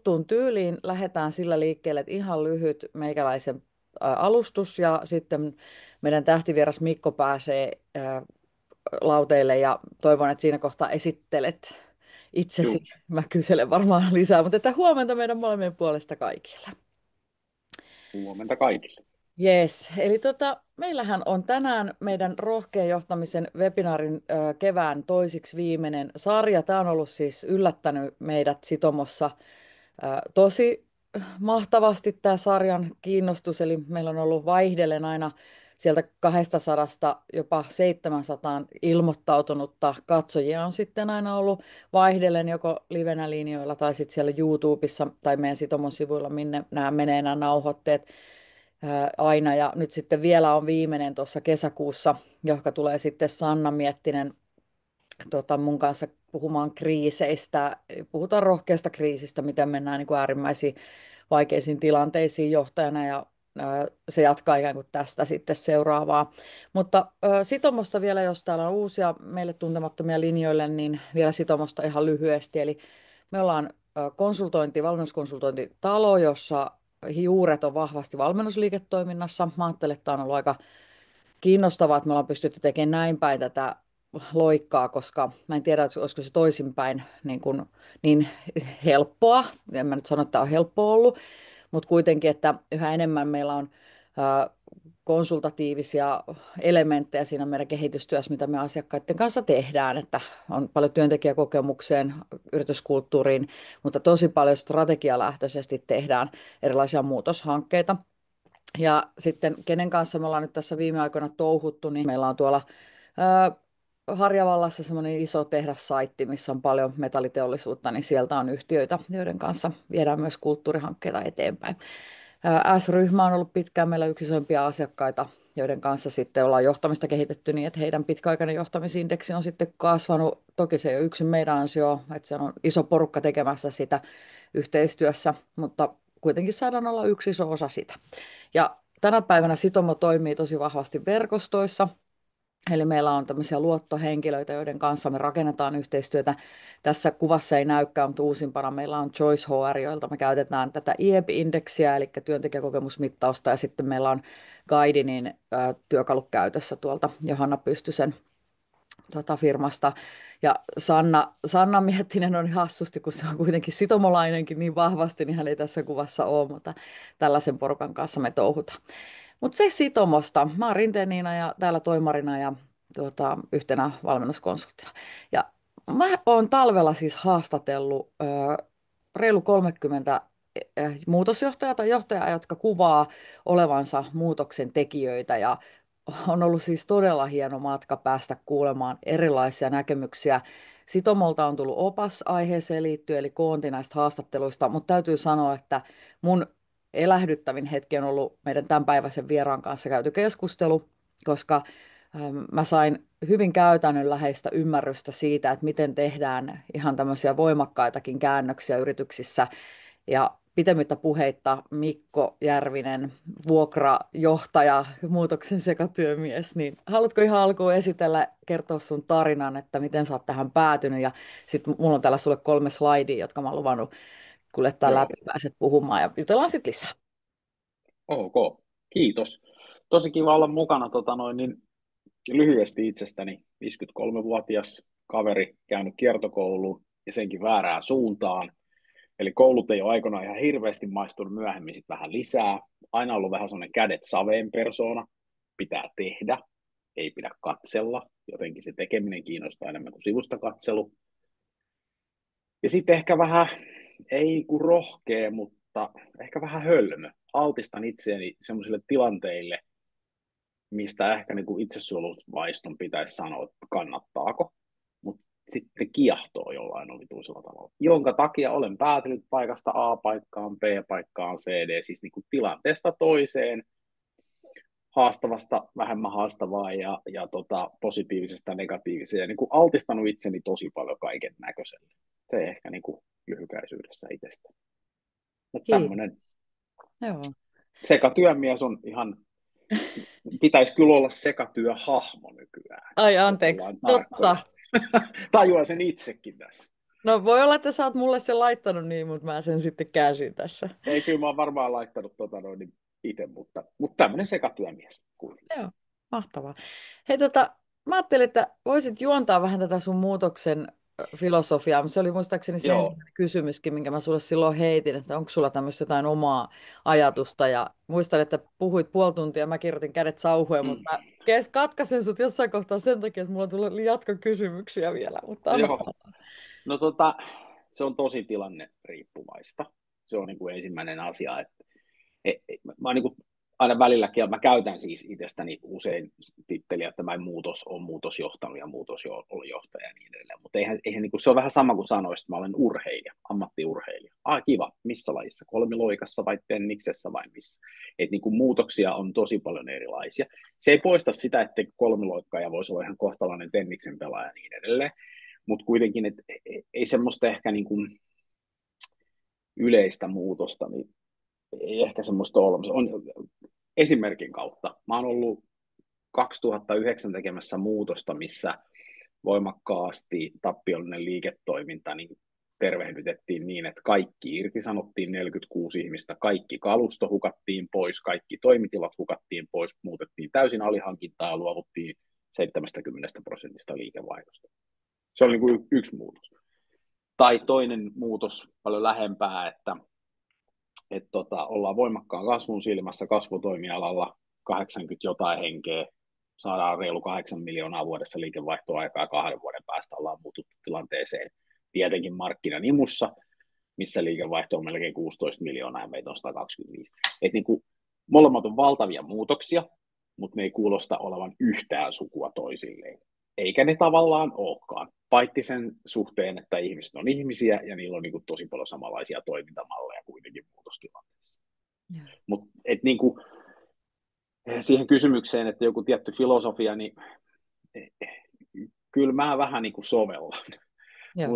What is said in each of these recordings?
tuttuun tyyliin lähdetään sillä liikkeelle, että ihan lyhyt meikäläisen alustus ja sitten meidän tähtivieras Mikko pääsee lauteille ja toivon, että siinä kohtaa esittelet itsesi. Juu, Mä kyselen varmaan lisää, mutta että huomenta meidän molemmien puolesta kaikille. huomenta kaikille. Jees, eli meillähän on tänään meidän rohkean johtamisen webinaarin kevään toisiksi viimeinen sarja. Tämä on ollut siis yllättänyt meidät Sitomossa tosi mahtavasti tämä sarjan kiinnostus, eli meillä on ollut vaihdellen aina sieltä 200 jopa 700 ilmoittautunutta katsojia on sitten aina ollut vaihdellen joko livenä linjoilla tai sitten siellä YouTubessa tai meidän Sitomon sivuilla, minne nämä menee nämä nauhoitteet aina. Ja nyt sitten vielä on viimeinen tuossa kesäkuussa, johon tulee sitten Sanna Miettinen mun kanssa puhumaan kriiseistä. Puhutaan rohkeasta kriisistä, miten mennään niin kuin äärimmäisiin vaikeisiin tilanteisiin johtajana ja se jatkaa ikään kuin tästä sitten seuraavaa. Mutta Sitomosta vielä, jos täällä on uusia meille tuntemattomia linjoille, niin vielä Sitomosta ihan lyhyesti. Eli me ollaan valmennuskonsultointitalo, jossa juuret on vahvasti valmennusliiketoiminnassa. Mä ajattelen, että tämä on ollut aika kiinnostavaa, että me ollaan pystytty tekemään näin päin tätä loikkaa, koska mä en tiedä, olisiko se toisinpäin niin helppoa. En mä nyt sano, että tämä on helppoa ollut, mutta kuitenkin, että yhä enemmän meillä on konsultatiivisia elementtejä siinä meidän kehitystyössä, mitä me asiakkaiden kanssa tehdään, että on paljon työntekijäkokemukseen, yrityskulttuuriin, mutta tosi paljon strategialähtöisesti tehdään erilaisia muutoshankkeita. Ja sitten kenen kanssa me ollaan nyt tässä viime aikoina touhuttu, niin meillä on tuolla Harjavallassa semmoinen iso tehdassaitti, missä on paljon metalliteollisuutta, niin sieltä on yhtiöitä, joiden kanssa viedään myös kulttuurihankkeita eteenpäin. S-ryhmä on ollut pitkään meillä yksi isoimpia asiakkaita, joiden kanssa sitten ollaan johtamista kehitetty niin, että heidän pitkäaikainen johtamisindeksi on sitten kasvanut. Toki se ei ole yksin meidän ansio, että se on iso porukka tekemässä sitä yhteistyössä, mutta kuitenkin saadaan olla yksi iso osa sitä. Ja tänä päivänä Sitomo toimii tosi vahvasti verkostoissa. Eli meillä on tämmöisiä luottohenkilöitä, joiden kanssa me rakennetaan yhteistyötä. Tässä kuvassa ei näykään, mutta uusimpana meillä on Choice HR, joilta me käytetään tätä IEP-indeksiä, eli työntekijäkokemusmittausta, ja sitten meillä on Guidinin työkalu käytössä tuolta Johanna Pystysen firmasta. Ja Sanna Miettinen on hassusti, kun se on kuitenkin sitomolainenkin niin vahvasti, niin hän ei tässä kuvassa ole, mutta tällaisen porukan kanssa me touhutaan. Mutta se Sitomosta. Mä oon Rinteen Niina ja täällä toimarina ja yhtenä valmennuskonsulttina. Ja mä oon talvella siis haastatellut reilu 30 muutosjohtajaa tai johtajaa, jotka kuvaa olevansa muutoksen tekijöitä ja on ollut siis todella hieno matka päästä kuulemaan erilaisia näkemyksiä. Sitomolta on tullut opas aiheeseen liittyen, eli koonti näistä haastatteluista, mutta täytyy sanoa, että mun elähdyttävin hetki on ollut meidän tämänpäiväisen vieraan kanssa käyty keskustelu, koska mä sain hyvin käytännönläheistä ymmärrystä siitä, että miten tehdään ihan tämmöisiä voimakkaitakin käännöksiä yrityksissä. Ja pitemmittä puheitta Mikko Järvinen, vuokrajohtaja, muutoksen sekatyömies, niin haluatko ihan alkuun esitellä, kertoa sun tarinan, että miten sä oot tähän päätynyt, ja sitten mulla on täällä sulle 3 slaidia, jotka mä oon luvannut kuljettaa Joo, läpi, pääset puhumaan, ja jutellaan sitten lisää. ok. Kiitos. Tosi kiva olla mukana niin lyhyesti itsestäni. 53-vuotias kaveri käynyt kiertokouluun ja senkin väärään suuntaan. Eli koulut ei ole aikoinaan ihan hirveästi maistunut, myöhemmin sit vähän lisää. Aina ollut vähän sellainen kädet saveen persoona. Pitää tehdä, ei pidä katsella. Jotenkin se tekeminen kiinnostaa enemmän kuin sivusta katselu. Ja sitten ehkä vähän, ei kuin rohkea, mutta ehkä vähän hölmö. Altistan itseäni sellaisille tilanteille, mistä ehkä niin kuin itsesuojelusvaiston pitäisi sanoa, että kannattaako, mutta sitten kiehtoo jollain omituisella tavalla, jonka takia olen päätynyt paikasta A paikkaan, B paikkaan, C, D, siis niin kuin tilanteesta toiseen, haastavasta vähemmän haastavaa ja positiivisesta negatiiviseen, ja niin kuin altistanut itseni tosi paljon kaiken näköiselle. Se ehkä niin kuin lyhykäisyydessä itsestä. Mutta tämmöinen Kiitos. Joo. sekatyömies on ihan, pitäisi kyllä olla sekatyöhahmo nykyään, Ai jos anteeksi, ollaan tarkkoja. totta. Tajuan sen itsekin tässä. No voi olla, että sä oot mulle sen laittanut niin, mutta mä sen sitten käänsin tässä. Ei, kyllä mä oon varmaan laittanut niin itse, mutta tämmöinen sekatyömies kuitenkin. Joo, mahtavaa. Hei, mä ajattelin, että voisit juontaa vähän tätä sun muutoksen filosofiaa, mutta se oli muistaakseni se Joo. ensimmäinen kysymyskin, minkä mä sulle silloin heitin, että onko sulla tämmöistä jotain omaa ajatusta, ja muistan, että puhuit puoli tuntia, mä kirjoitin kädet sauhueen, Mm. mutta mä katkaisen sut jossain kohtaa sen takia, että mulla tulee jatkokysymyksiä vielä, mutta anna Joo. palaa. No se on tosi tilanne riippuvaista. Se on niin kuin ensimmäinen asia, että mä oon niin kuin aina välilläkin, mä käytän siis itsestäni usein titteliä, että mä muutos on muutosjohtanut ja muutosjohtaja ja niin edelleen, mutta eihän niin kuin, se on vähän sama kuin sanoisit, että mä olen urheilija, ammattiurheilija. Kiva, missä lajissa, kolmiloikassa vai tenniksessä vai missä. Että niin kuin muutoksia on tosi paljon erilaisia. Se ei poista sitä, että kolmiloikkaja voisi olla ihan kohtalainen tenniksen pelaaja ja niin edelleen, mutta kuitenkin, että ei semmoista ehkä niin kuin yleistä muutosta, niin ei ehkä semmoista ole olemassa. On esimerkin kautta. Mä oon ollut 2009 tekemässä muutosta, missä voimakkaasti tappiollinen liiketoiminta niin tervehdytettiin niin, että kaikki irtisanottiin 46 ihmistä, kaikki kalusto hukattiin pois, kaikki toimitilat hukattiin pois, muutettiin täysin alihankintaa ja luovuttiin 70% liikevaihdosta. Se oli niin kuin yksi muutos. Tai toinen muutos paljon lähempää, että ollaan voimakkaan kasvun silmässä kasvutoimialalla 80 jotain henkeä, saadaan reilu 8 miljoonaa vuodessa liikevaihtoaikaa ja 2 vuoden päästä ollaan muututtu tilanteeseen tietenkin markkinanimussa, missä liikevaihto on melkein 16 miljoonaa ja meitä on 125. Et niin kuin, molemmat on valtavia muutoksia, mutta ne ei kuulosta olevan yhtään sukua toisilleen. Eikä ne tavallaan olekaan, paitsi sen suhteen, että ihmiset on ihmisiä ja niillä on niin kuin tosi paljon samanlaisia toimintamalleja kuitenkin muutostilanteessa. Mutta niin siihen kysymykseen, että joku tietty filosofia, niin kyllä mä vähän niin kuin sovellan. Joo.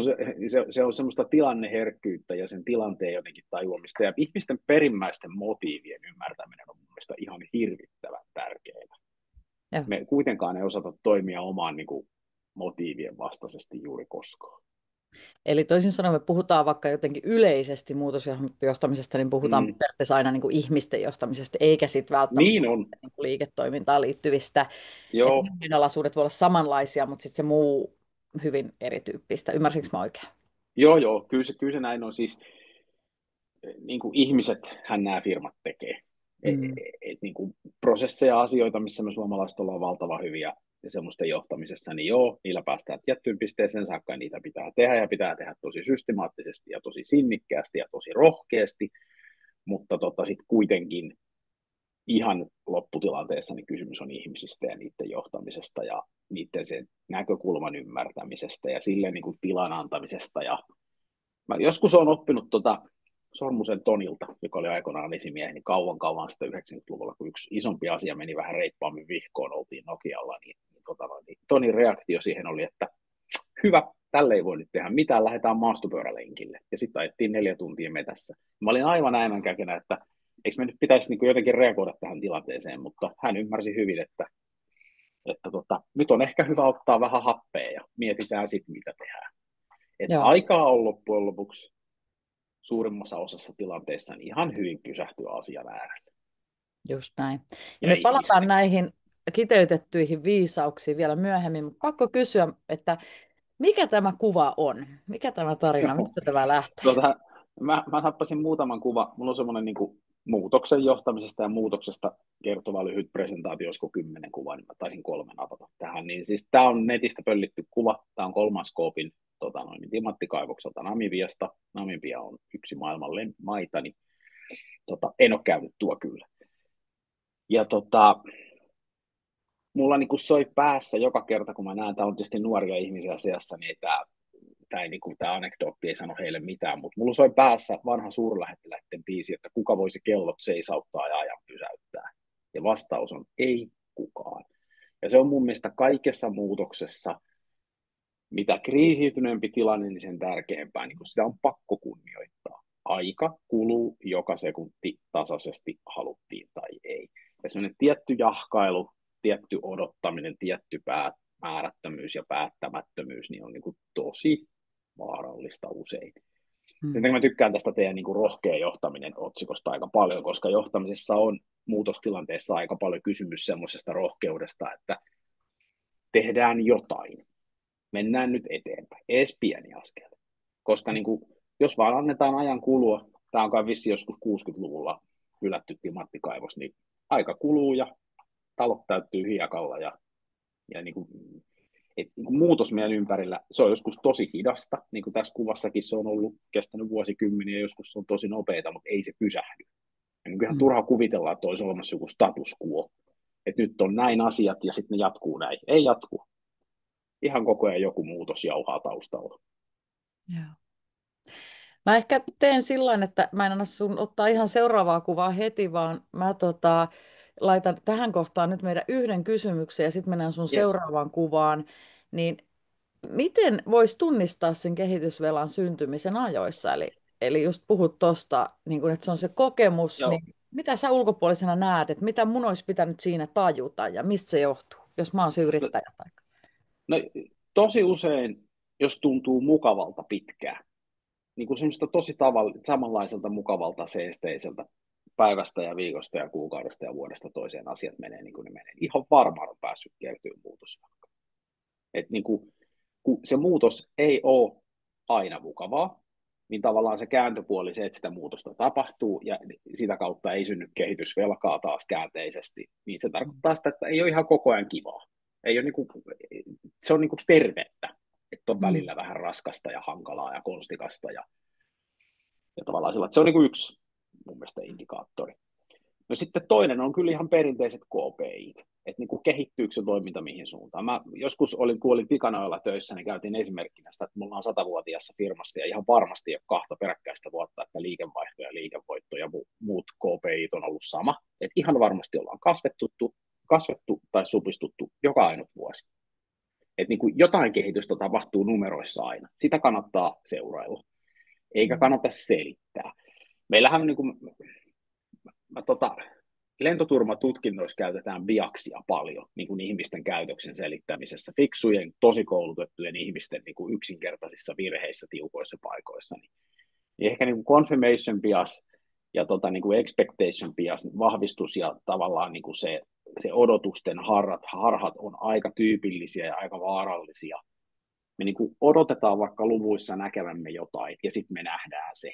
Se on semmoista tilanneherkkyyttä ja sen tilanteen jotenkin tajuamista. Ja ihmisten perimmäisten motiivien ymmärtäminen on mun mielestä ihan hirvittävän tärkeää. Joo. Me kuitenkaan ei osata toimia omaan niin kuin motiivien vastaisesti juuri koskaan. Eli toisin sanoen me puhutaan vaikka jotenkin yleisesti muutosjohtamisesta, niin puhutaan periaatteessa aina niin kuin ihmisten johtamisesta, eikä sitten välttämättä Niin on. niin kuin liiketoimintaan liittyvistä. Että Joo, alaisuudet voi olla samanlaisia, mutta sitten se muu hyvin erityyppistä. Ymmärsinkö mä oikein? joo, kyllä se näin on. Siis niin kuin ihmisethän nämä firmat tekee. Mm. Niin kuin prosesseja, asioita, missä me suomalaiset ollaan valtavan hyviä ja semmoisten johtamisessa, niin joo, niillä päästään tiettyyn pisteeseen saakka ja niitä pitää tehdä ja pitää tehdä tosi systemaattisesti ja tosi sinnikkäästi ja tosi rohkeasti, mutta sitten kuitenkin ihan lopputilanteessa niin kysymys on ihmisistä ja niiden johtamisesta ja niiden sen näkökulman ymmärtämisestä ja sille niin kuin tilan antamisesta. Ja mä joskus olen oppinut Sormusen Tonilta, joka oli aikoinaan esimiehen, niin kauan sitten 90-luvulla, kun yksi isompi asia meni vähän reippaammin vihkoon, oltiin Nokialla, niin Tonin reaktio siihen oli, että hyvä, tälle ei voi nyt tehdä mitään, lähdetään maastopyörälenkille. Ja sitten ajettiin 4 tuntia metässä. Mä olin aivan äimänkäkenä, että eikö me nyt pitäisi niin jotenkin reagoida tähän tilanteeseen, mutta hän ymmärsi hyvin, että nyt on ehkä hyvä ottaa vähän happea ja mietitään sitten, mitä tehdään. Että Joo, aikaa on loppujen lopuksi suurimmassa osassa tilanteessa niin ihan hyvin pysähtyä asian äärelle. just näin. Ja Ja me palataan ihmisten. näihin kiteytettyihin viisauksiin vielä myöhemmin, mutta pakko kysyä, että mikä tämä kuva on? Mikä tämä tarina? Joo. Mistä tämä lähtee? Mä nappasin muutaman kuva. Mulla on semmoinen niin muutoksen johtamisesta ja muutoksesta kertova lyhyt presentaatio, olisiko 10 kuvaa, niin mä taisin 3 napata tähän. Niin siis tämä on netistä pöllitty kuva. Tämä on Kolmaskoopin timanttikaivokselta Namibiasta. Namibia on yksi maailman maita, niin en ole käynyt tuo kyllä. Ja mulla niin soi päässä joka kerta, kun mä näen, tämä on tietysti nuoria ihmisiä seassa, niin tämä anekdootti ei sano heille mitään, mutta mulla soi päässä vanha suurlähettiläiden biisi, että kuka voisi kellot seisauttaa ja ajan pysäyttää. Ja vastaus on ei kukaan. Ja se on mun mielestä kaikessa muutoksessa, mitä kriisiytyneempi tilanne, niin sen tärkeämpää, niin sitä on pakko kunnioittaa. Aika kuluu joka sekunti tasaisesti, haluttiin tai ei. Ja semmoinen tietty jahkailu, tietty odottaminen, tietty määrättömyys ja päättämättömyys niin on niin kuin tosi vaarallista usein. Sen Mm. takia mä tykkään tästä teidän niin kuin rohkea johtaminen otsikosta aika paljon, koska johtamisessa on muutostilanteessa aika paljon kysymys semmoisesta rohkeudesta, että tehdään jotain, mennään nyt eteenpäin, edes pieni askel. Koska niin kuin, jos vaan annetaan ajan kulua, tämä on kai vissi joskus 60-luvulla hylätty timanttikaivos, niin aika kuluu ja talot täyttyy hiekalla ja niin kuin, niin kuin muutos meidän ympärillä, se on joskus tosi hidasta, niin kuin tässä kuvassakin se on ollut kestänyt vuosikymmeniä, joskus se on tosi nopeita, mutta ei se pysähdy. Ja niin ihan Mm. turha kuvitella, että olisi olemassa joku status quo, että nyt on näin asiat ja sitten ne jatkuu näin. Ei jatku. Ihan koko ajan joku muutos jauhaa taustalla. Joo. Mä ehkä teen sillä tavalla, että mä en anna sun ottaa ihan seuraavaa kuvaa heti, vaan mä laitan tähän kohtaan nyt meidän yhden kysymyksen ja sitten mennään sun Yes. seuraavaan kuvaan. Niin miten voisi tunnistaa sen kehitysvelan syntymisen ajoissa? Eli just puhut tuosta, niin kun, että se on se kokemus, Joo. niin mitä sä ulkopuolisena näet, että mitä mun olisi pitänyt siinä tajuta ja mistä se johtuu, jos mä oon se No, yrittäjä? no, tosi usein, jos tuntuu mukavalta pitkään, niin kuin semmoista tosi samanlaiselta mukavalta seesteiseltä päivästä ja viikosta ja kuukaudesta ja vuodesta toiseen asiat menee niin kuin ne menee. Ihan varmaan on päässyt kertyyn muutos. Et niin kuin, kun se muutos ei ole aina mukavaa, niin tavallaan se kääntöpuoli, se, että sitä muutosta tapahtuu ja sitä kautta ei synny kehitysvelkaa taas käänteisesti, niin se tarkoittaa sitä, että ei ole ihan koko ajan kivaa. Ei ole niin kuin, se on niin kuin tervettä, että on Mm. välillä vähän raskasta ja hankalaa ja konstikasta ja tavallaan sillä, että se on niin kuin yksi mun mielestä indikaattori. No sitten toinen on kyllä ihan perinteiset KPIt, että niin kuin kehittyykö se toiminta mihin suuntaan. Mä joskus kun olin Tikanoilla töissä, niin käytiin esimerkkinä sitä, että me ollaan 100-vuotiaassa firmassa ja ihan varmasti jo kahta peräkkäistä vuotta, että liikevaihto ja liikevoitto ja muut KPIt on ollut sama. Että ihan varmasti ollaan kasvettu tai supistuttu joka ainut vuosi. Että niin kuin jotain kehitystä tapahtuu numeroissa aina. Sitä kannattaa seurailla, eikä Mm. kannata selittää. Meillähän on niin kuin, lentoturmatutkinnoissa käytetään biaksia paljon niin kuin ihmisten käytöksen selittämisessä, fiksujen, tosi koulutettujen ihmisten niin kuin yksinkertaisissa virheissä, tiukoissa paikoissa. Niin ehkä niin kuin confirmation bias ja niin kuin expectation bias, vahvistus ja tavallaan niin kuin se odotusten harhat on aika tyypillisiä ja aika vaarallisia. Me niin kuin odotetaan vaikka luvuissa näkevämme jotain ja sitten me nähdään se.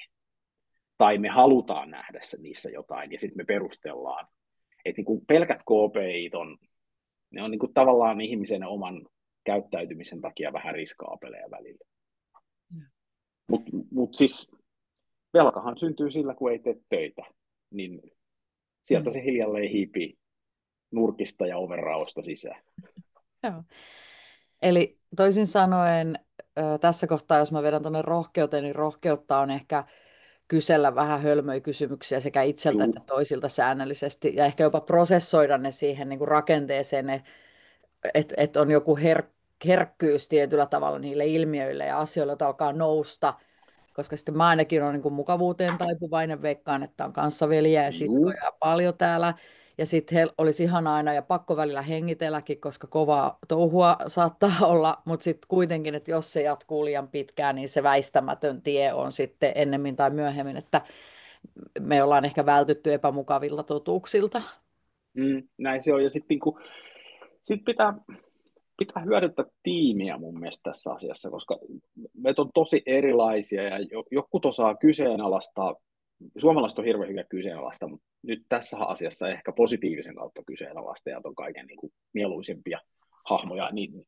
Tai me halutaan nähdä niissä jotain ja sitten me perustellaan. Että niin kuin pelkät KPIt ne on niin kuin tavallaan ihmisen oman käyttäytymisen takia vähän riskaapeleja välillä. Mutta siis velkahan syntyy sillä, kun ei tee töitä. Niin sieltä Mm. se hiljalleen hiipii nurkista ja overraosta sisään. Joo. Eli toisin sanoen tässä kohtaa, jos mä vedän tuonne rohkeuteen, niin rohkeutta on ehkä kysellä vähän hölmöjä kysymyksiä sekä itseltä että Juu. toisilta säännöllisesti ja ehkä jopa prosessoida ne siihen niin kuin rakenteeseen, että on joku herkkyys tietyllä tavalla niille ilmiöille ja asioille, joita alkaa nousta, koska sitten mä ainakin olen niin kuin mukavuuteen taipuvainen, veikkaan, että on kanssaveljiä ja Juu. siskoja paljon täällä. Ja sitten olisi ihan aina ja pakko välillä hengitelläkin, koska kovaa touhua saattaa olla, mutta sitten kuitenkin, että jos se jatkuu liian pitkään, niin se väistämätön tie on sitten ennemmin tai myöhemmin, että me ollaan ehkä vältytty epämukavilta totuuksilta. Näin se on. Ja sitten niinku, sit pitää hyödyntää tiimiä mun mielestä tässä asiassa, koska meitä on tosi erilaisia ja jotkut osaa kyseenalaistaa. Suomalaiset on hirveän hyvä kyseenalaista, mutta nyt tässä asiassa ehkä positiivisen kautta kyseenalaistajat on kaiken niin kuin mieluisimpia hahmoja, niin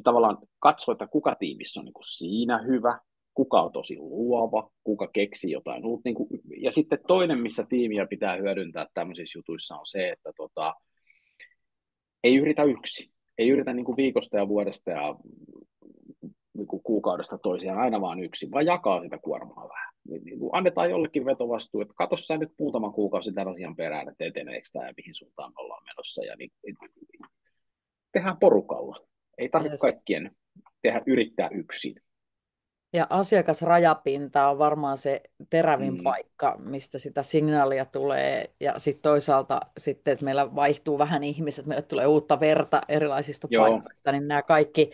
tavallaan katso, että kuka tiimissä on niin kuin siinä hyvä, kuka on tosi luova, kuka keksii jotain uutta. Niin kuin, ja sitten toinen, missä tiimiä pitää hyödyntää tämmöisissä jutuissa on se, että ei yritä yksin. Ei yritä niin kuin viikosta ja vuodesta ja niin kuin kuukaudesta toisiaan aina vaan yksin, vaan jakaa sitä kuormaa vähän. Niin kuin annetaan jollekin vetovastuu, että katso sä nyt muutama kuukausi tämän asian perään, että eteneekö tämä ja mihin suuntaan me ollaan menossa. Ja niin, tehdään porukalla. Ei tarvitse Yes. kaikkien yrittää yksin. Ja asiakasrajapinta on varmaan se terävin Mm, paikka, mistä sitä signaalia tulee. Ja sitten toisaalta sitten, että meillä vaihtuu vähän ihmiset, meille tulee uutta verta erilaisista joo, paikoista, niin nämä kaikki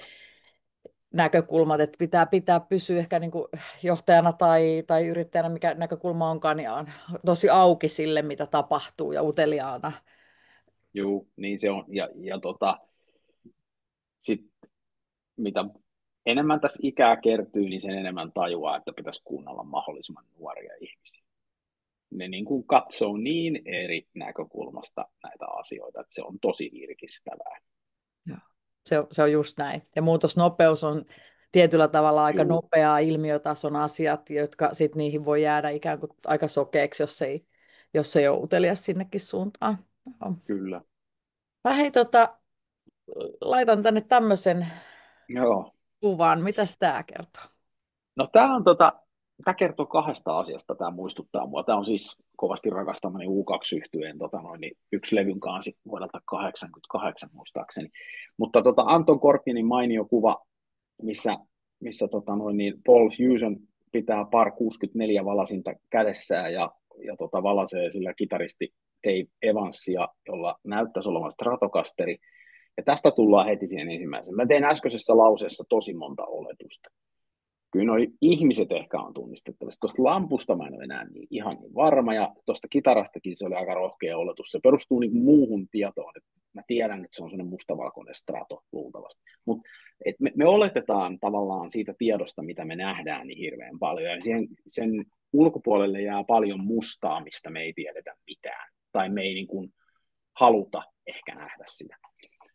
näkökulmat, että pitää pysyä ehkä niin kuin johtajana tai yrittäjänä, mikä näkökulma onkaan, niin on tosi auki sille, mitä tapahtuu ja uteliaana. Juu, niin se on. Sit, mitä enemmän tässä ikää kertyy, niin sen enemmän tajuaa, että pitäisi kuunnella mahdollisimman nuoria ihmisiä. Ne niin kuin katsoo niin eri näkökulmasta näitä asioita, että se on tosi virkistävää. Joo. Se on just näin. Ja muutosnopeus on tietyllä tavalla aika Juu, nopeaa ilmiötason asiat, jotka sitten niihin voi jäädä ikään kuin aika sokeeksi, jos ei ole utelias sinnekin suuntaan. Joo. kyllä. Mä hei, laitan tänne tämmöisen Joo. kuvan. Mitäs tämä kertoo? No tämä kertoo kahdesta asiasta, tämä muistuttaa mua. Tämä on siis kovasti rakastamani U2-yhtyeen niin yksi levyn kansi vuodelta 88 muistaakseni. Mutta Anton Korkinin mainio kuva, missä Paul Hewson pitää par 64 valasinta kädessään ja valasee sillä kitaristi Dave Evansia, jolla näyttäisi olevan Stratokasteri. Ja tästä tullaan heti siihen ensimmäiseen. Mä tein äskeisessä lauseessa tosi monta oletusta. Kyllä nuo ihmiset ehkä on tunnistettavissa. Tuosta lampusta mä en ole enää ihan niin varma, ja tuosta kitarastakin se oli aika rohkea oletus. Se perustuu niin kuin muuhun tietoon. Et mä tiedän, että se on sellainen mustavalkoinen strato luultavasti. Mutta me oletetaan tavallaan siitä tiedosta, mitä me nähdään, niin hirveän paljon. Ja sen ulkopuolelle jää paljon mustaa, mistä me ei tiedetä mitään. Tai me ei niin kuin haluta ehkä nähdä sitä.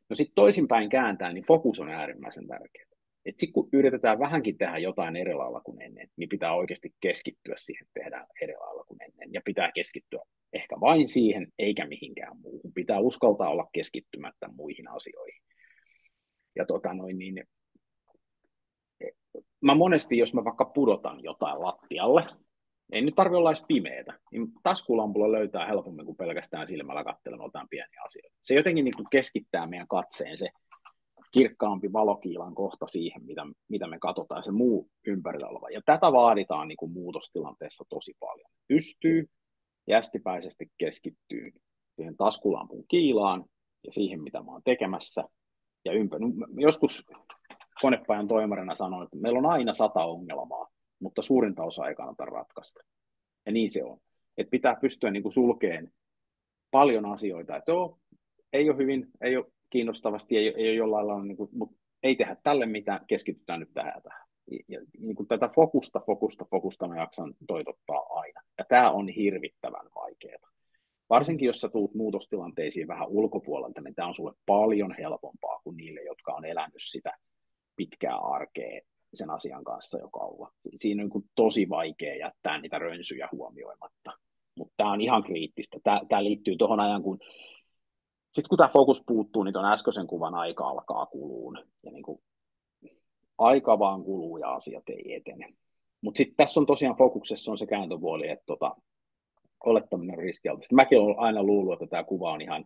No sitten toisinpäin kääntää, niin fokus on äärimmäisen tärkeä. Sitten kun yritetään vähänkin tehdä jotain eri lailla kuin ennen, niin pitää oikeasti keskittyä siihen, että tehdään eri lailla kuin ennen. Ja pitää keskittyä ehkä vain siihen, eikä mihinkään muuhun. Pitää uskaltaa olla keskittymättä muihin asioihin. Ja mä monesti, jos mä vaikka pudotan jotain lattialle, ei nyt tarvitse olla edes pimeätä, niin taskulampulla löytää helpommin kuin pelkästään silmällä katselemaan jotain pieniä asioita. Se jotenkin niin kuin keskittää meidän katseen se kirkkaampi valokiilan kohta siihen, mitä me katsotaan, se muu ympärillä oleva. Ja tätä vaaditaan niin kuin muutostilanteessa tosi paljon. Pystyy jästipäisesti keskittyy siihen taskulampun kiilaan ja siihen, mitä mä oon tekemässä. Ja joskus konepajan toimarina sanoin, että meillä on aina 100 ongelmaa, mutta suurinta osa ei kannata ratkaista. Ja niin se on. Että pitää pystyä niin kuin sulkeen paljon asioita, että ei ole hyvin, ei ole kiinnostavasti, ei ole jollain lailla, niin kuin, mutta ei tehdä tälle mitään, keskitytään nyt tähän ja tähän. Ja niin kuin tätä fokusta mä jaksan toitottaa aina. Ja tämä on hirvittävän vaikeaa. Varsinkin jos sä tuut muutostilanteisiin vähän ulkopuolelta, niin tämä on sulle paljon helpompaa kuin niille, jotka on elänyt sitä pitkää arkea sen asian kanssa jo kauan. Siinä on niin tosi vaikea jättää niitä rönsyjä huomioimatta. Mutta tämä on ihan kriittistä. Tämä liittyy tuohon ajan, kun sitten kun tämä fokus puuttuu, niin tuon äskeisen kuvan aika alkaa kuluun. Ja niin kuin aika vaan kuluu ja asiat ei etene. Mutta sitten tässä on tosiaan fokuksessa on se kääntöpuoli, että olettaminen riskialtista. Mäkin olen aina luullut, että tämä kuva on ihan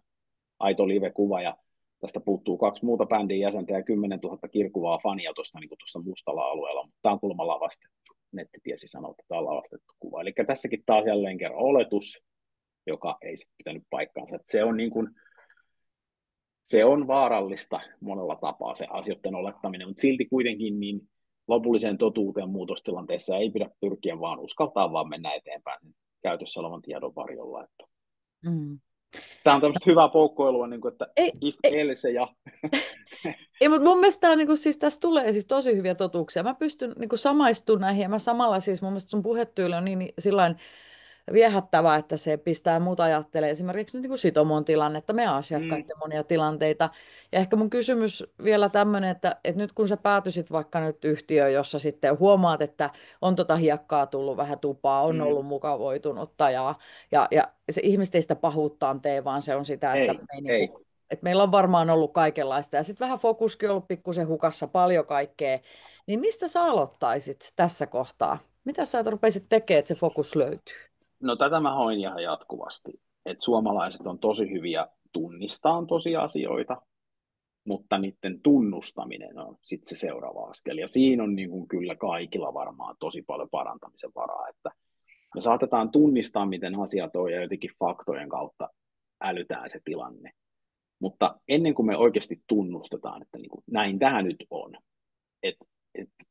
aito live-kuva ja tästä puuttuu 2 muuta bändin jäsentä ja 10 000 kirkuvaa fania tuosta niin mustalla alueella, mutta tämä on kuulemma lavastettu. Netti tiesi sanoa, että tämä on lavastettu kuva. Eli tässäkin taas jälleen kerran oletus, joka ei sitten pitänyt paikkaansa. Että se on niin kuin, se on vaarallista monella tapaa se asioiden olettaminen, mutta silti kuitenkin niin lopulliseen totuuteen muutostilanteessa ei pidä pyrkiä, vaan uskaltaa vaan mennä eteenpäin käytössä olevan tiedon varjolla. Että Mm. tämä on tämmöistä hyvää poukkoilua, niin kuin, että Ei, if, ei, else ja... ei, mutta mun mielestä tää on, niin siis tässä tulee siis tosi hyviä totuuksia. Mä pystyn niin samaistumaan näihin ja mä samalla siis mun mielestä sun puhetyyli on niin sillain viehättävää, että se pistää mut ajattelemaan esimerkiksi nyt niin kuin Sitomon tilannetta, meidän asiakkaiden monia tilanteita. Ja ehkä mun kysymys vielä tämmöinen, että nyt kun sä päätyisit vaikka nyt yhtiöön, jossa sitten huomaat, että on tota hiekkaa tullut vähän tupaa, on ollut mukavoitunutta ja se ihmiset ei sitä pahuuttaan tee, vaan se on sitä, että, Ei, me ei, niin ei. kuin, että meillä on varmaan ollut kaikenlaista ja sitten vähän fokuskin ollut pikkusen hukassa, paljon kaikkea. Niin mistä sä aloittaisit tässä kohtaa? Mitä sä rupeisit tekemään, että se fokus löytyy? No tätä mä hoin ihan jatkuvasti, että suomalaiset on tosi hyviä tunnistaa tosiasioita, mutta niiden tunnustaminen on sitten se seuraava askel. Ja siinä on niin kuin kyllä kaikilla varmaan tosi paljon parantamisen varaa, että me saatetaan tunnistaa, miten asiat on ja jotenkin faktojen kautta älytään se tilanne. Mutta ennen kuin me oikeasti tunnustetaan, että niin kuin näin tämä nyt on, että että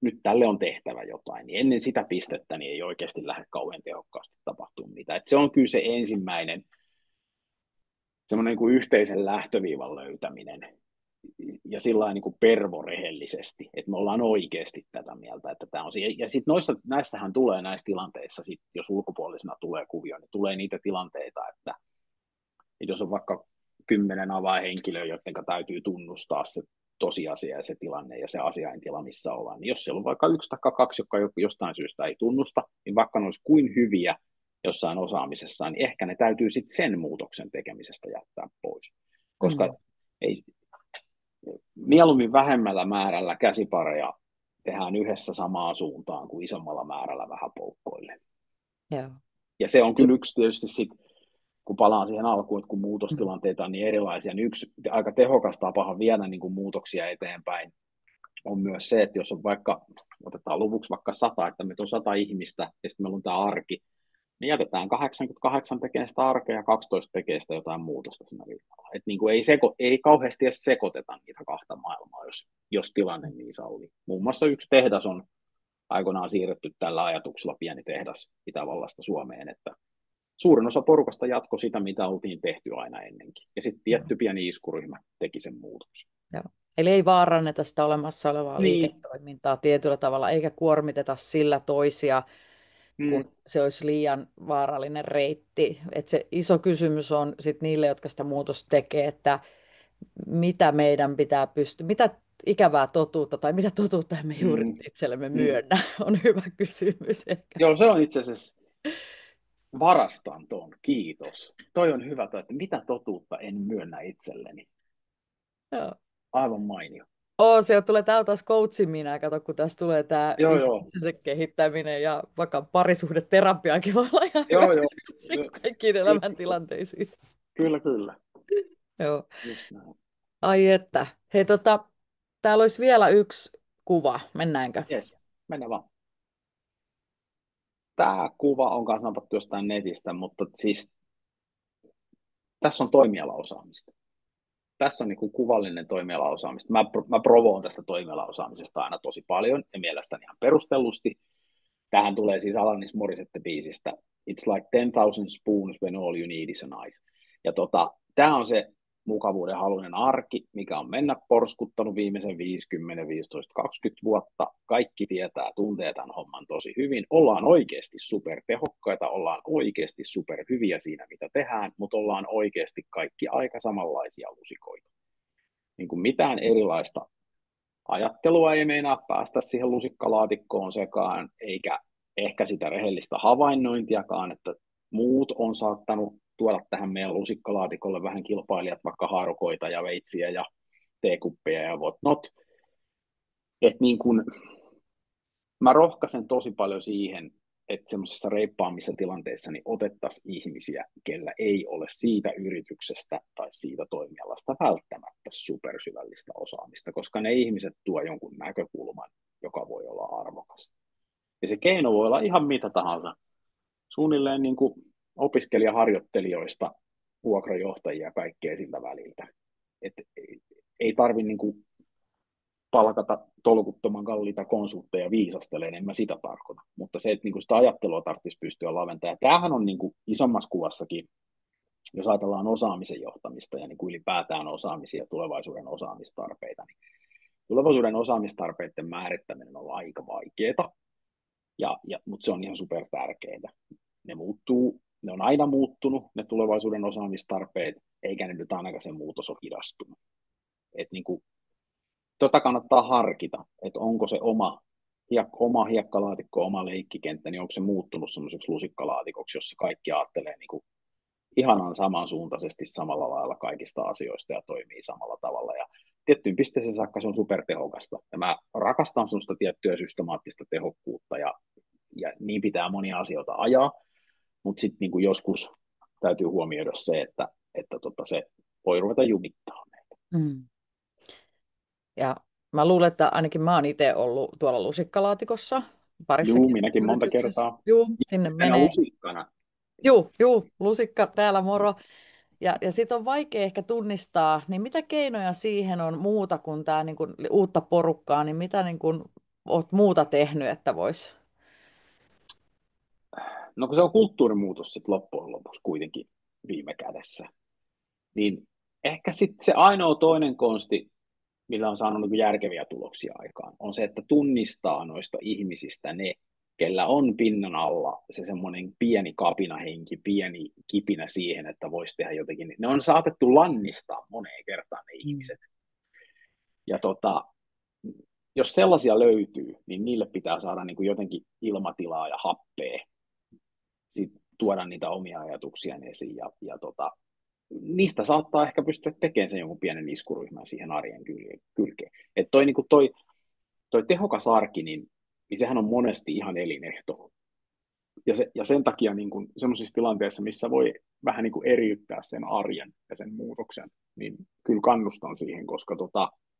nyt tälle on tehtävä jotain, niin ennen sitä pistettä niin ei oikeasti lähde kauhean tehokkaasti tapahtumaan mitään. Et se on kyllä se ensimmäinen semmoinen niin kuin yhteisen lähtöviivan löytäminen ja sillä niin kuin pervorehellisesti, että me ollaan oikeasti tätä mieltä, että tämä on ja sitten näissähän tulee näissä tilanteissa, sit, jos ulkopuolisena tulee kuvio, niin tulee niitä tilanteita, että jos on vaikka 10 avainhenkilöä, joiden täytyy tunnustaa se tosiasia ja se tilanne ja se asiaintila, missä ollaan, niin jos siellä on vaikka yksi tai kaksi, jotka jostain syystä ei tunnusta, niin vaikka ne olisi kuin hyviä jossain osaamisessa, niin ehkä ne täytyy sitten sen muutoksen tekemisestä jättää pois. Koska Mm. ei, mieluummin vähemmällä määrällä käsipareja tehdään yhdessä samaan suuntaan kuin isommalla määrällä vähän poukkoille. Joo. Ja se on kyllä yksi tietysti sitten, kun palaan siihen alkuun, että kun Mm. muutostilanteita on niin erilaisia, niin yksi aika tehokas tapahan viedä niin kuin muutoksia eteenpäin on myös se, että jos on vaikka, otetaan luvuksi vaikka 100, että meitä on 100 ihmistä ja sitten meillä on tämä arki, niin jätetään 88 tekee sitä arkea ja 12 tekee sitä jotain muutosta siinä rinnalla. Että niin kuin ei kauheasti edes sekoiteta niitä kahta maailmaa, jos tilanne niin sallii. Muun muassa yksi tehdas on aikoinaan siirretty tällä ajatuksella, pieni tehdas Itävallasta Suomeen, että suurin osa porukasta jatkoi sitä, mitä oltiin tehty aina ennenkin. Ja sitten Joo. tietty pieni iskuryhmä teki sen muutoksen. Joo. Eli ei vaaranneta sitä olemassa olevaa Niin. liiketoimintaa tietyllä tavalla, eikä kuormiteta sillä toisia, Mm, kun se olisi liian vaarallinen reitti. Et se iso kysymys on sit niille, jotka sitä muutosta tekee, että mitä meidän pitää pystyä, mitä ikävää totuutta tai mitä totuutta emme juuri mm, itsellemme mm. myönnä, on hyvä kysymys ehkä. Joo, se on itse asiassa, varastan ton, kiitos. Toi on hyvä, että mitä totuutta en myönnä itselleni. Joo. Aivan mainio. Se tulee täällä taas coachin minä, kato, kun tässä tulee tämä Joo, joo. itsensä kehittäminen ja vaikka parisuhdeterapiakin voi olla ihan hyvä Joo, joo. kysymys kaikkiin elämäntilanteisiin. Kyllä, kyllä. Joo. Just näin. Ai että. Hei, täällä olisi vielä yksi kuva. Mennäänkö? Jes, mennään vaan. Tämä kuva on kanssa napattu jostain netistä, mutta siis tässä on toimialaosaamista. Tässä on niin kuin kuvallinen toimialaosaamista. Mä provoon tästä toimialaosaamisesta aina tosi paljon ja mielestäni ihan perustellusti. Tähän tulee siis Alanis Morissette-biisistä It's like 10,000 spoons when all you need is a knife. Ja tämä on se mukavuuden haluinen arki, mikä on mennä porskuttanut viimeisen 50, 15, 20 vuotta. Kaikki tietää, tuntee tämän homman tosi hyvin. Ollaan oikeasti supertehokkaita, ollaan oikeasti superhyviä siinä, mitä tehdään, mutta ollaan oikeasti kaikki aika samanlaisia lusikoita. Niin kuin mitään erilaista ajattelua ei meinaa päästä siihen lusikkalaatikkoon sekaan, eikä ehkä sitä rehellistä havainnointiakaan, että muut on saattanut tuoda tähän meidän lusikkalaatikolle vähän kilpailijat, vaikka haarukoita ja veitsiä ja teekuppeja ja whatnot. Että niin kun, mä rohkaisen tosi paljon siihen, että semmoisessa reippaammissa tilanteissa niin otettaisiin ihmisiä, kellä ei ole siitä yrityksestä tai siitä toimialasta välttämättä supersyvällistä osaamista, koska ne ihmiset tuo jonkun näkökulman, joka voi olla arvokas. Ja se keino voi olla ihan mitä tahansa. Suunnilleen niin kuin opiskelijaharjoittelijoista, vuokrajohtajia ja kaikkea siltä väliltä. Et ei tarvitse niin kuin palkata tolkuttoman kalliita konsultteja viisasteleen, en mä sitä tarkoita. Mutta se, että niin kuin sitä ajattelua tarvitsisi pystyä laventamaan. Ja tämähän on niin kuin isommassa kuvassakin, jos ajatellaan osaamisen johtamista ja niin kuin ylipäätään osaamisia ja tulevaisuuden osaamistarpeita, niin tulevaisuuden osaamistarpeiden määrittäminen on aika vaikeaa, mutta se on ihan super tärkeää. Ne muuttuu, ne on aina muuttunut, ne tulevaisuuden osaamistarpeet, eikä ne nyt ainakaan se muutos ole hidastunut. Et niin kuin, kannattaa harkita, että onko se oma hiekkalaatikko, oma leikkikenttä, niin onko se muuttunut semmoiseksi lusikkalaatikoksi, jossa kaikki ajattelee niin kuin ihanan samansuuntaisesti samalla lailla kaikista asioista ja toimii samalla tavalla. Ja tiettyyn pisteeseen saakka se on supertehokasta. Ja mä rakastan semmoista tiettyä systemaattista tehokkuutta ja niin pitää monia asioita ajaa, mutta sitten niin joskus täytyy huomioida se, että se voi ruveta jumittaa meitä. Mm. Ja mä luulen, että ainakin mä oon itse ollut tuolla lusikkalaatikossa Juu, parissakin minäkin monta yrityksessä. kertaa. Juu, sinne Mennä menee. lusikkana. Juu, lusikka täällä moro. Ja sitten on vaikea ehkä tunnistaa, niin mitä keinoja siihen on muuta kuin tämä niin kuin uutta porukkaa, niin mitä niin kuin oot muuta tehnyt, että vois? No kun se on kulttuurimuutos sitten loppujen lopuksi kuitenkin viime kädessä, niin ehkä sitten se ainoa toinen konsti, millä on saanut niin järkeviä tuloksia aikaan, on se, että tunnistaa noista ihmisistä ne, kellä on pinnan alla se semmoinen pieni kapinahenki, pieni kipinä siihen, että voisi tehdä jotenkin. Ne on saatettu lannistaa moneen kertaan ne Mm. ihmiset. Ja jos sellaisia löytyy, niin niille pitää saada niin kuin jotenkin ilmatilaa ja happea, sit tuoda niitä omia ajatuksia esiin niistä saattaa ehkä pystyä tekemään sen jonkun pienen iskuryhmän siihen arjen kylkeen. Että toi tehokas arki, niin sehän on monesti ihan elinehto. Ja sen takia niin kun sellaisissa tilanteissa, missä voi vähän niin kuin eriyttää sen arjen ja sen muutoksen, niin kyllä kannustan siihen, koska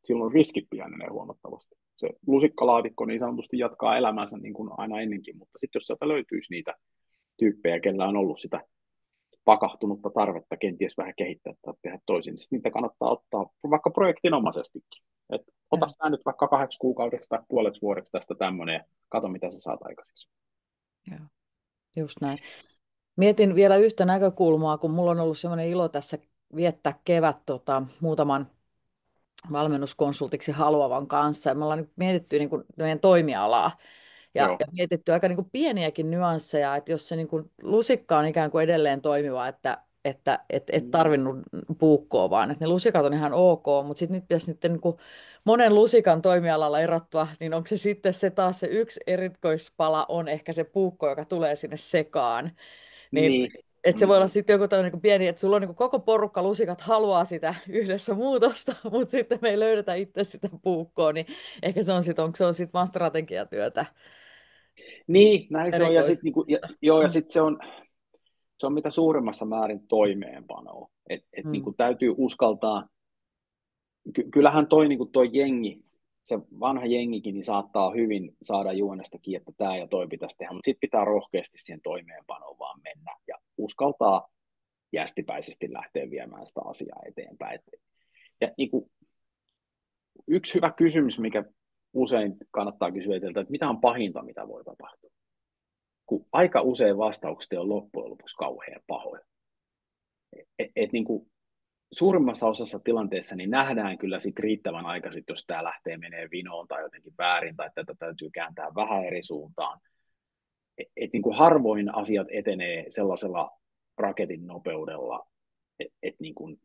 silloin riskit pienenee huomattavasti. Se lusikkalaatikko niin sanotusti jatkaa elämänsä niin kuin aina ennenkin, mutta sitten jos sieltä löytyisi niitä tyyppejä, kellä on ollut sitä pakahtunutta tarvetta kenties vähän kehittää tai tehdä toisin, niin niitä kannattaa ottaa vaikka projektinomaisestikin. Ota Joo, sitä nyt vaikka 8 kuukaudeksi tai puoleksi vuodeksi tästä tämmöinen ja kato, mitä sä saat aikaiseksi. joo, just näin. Mietin vielä yhtä näkökulmaa, kun mulla on ollut semmoinen ilo tässä viettää kevät muutaman valmennuskonsultiksi haluavan kanssa. Ja me ollaan nyt mietitty niin kuin meidän toimialaa ja Joo. mietitty aika niin kuin pieniäkin nyansseja, että jos se niin kuin lusikka on ikään kuin edelleen toimiva, että et Mm. tarvinnut puukkoa, vaan että ne lusikat on ihan ok, mutta sitten nyt pitäisi niin kuin monen lusikan toimialalla erottua, niin onko se sitten se taas se yksi erikoispala on ehkä se puukko, joka tulee sinne sekaan. Niin, Niin. että se voi Mm. olla sitten joku tämmöinen niin pieni, että sulla on niin koko porukka lusikat haluaa sitä yhdessä muutosta, mutta sitten me ei löydetä itse sitä puukkoa, niin ehkä se on sitten, onko se on sitten vaan strategiatyötä Niin, näin se on. Ja sitten niinku, erikoistumista. joo, ja Mm. sit se on mitä suurimmassa määrin toimeenpanoa. Niinku Mm. täytyy uskaltaa, kyllähän toi jengi, se vanha jengikin, niin saattaa hyvin saada juonestakin, että tämä ja toi pitäisi tehdä, mutta sitten pitää rohkeasti siihen toimeenpanoon vaan mennä ja uskaltaa jästipäisesti lähteä viemään sitä asiaa eteenpäin. Ja niin kuin, yksi hyvä kysymys, mikä usein kannattaa kysyä itseltä, että mitä on pahinta, mitä voi tapahtua? Kun aika usein vastaukset on loppujen lopuksi kauhean pahoja. Niin kuin, suurimmassa osassa tilanteessa niin nähdään kyllä sit riittävän aikaisin, jos tämä lähtee menee vinoon tai jotenkin väärin, tai tätä täytyy kääntää vähän eri suuntaan. Niin kuin harvoin asiat etenee sellaisella raketin nopeudella, niin kuin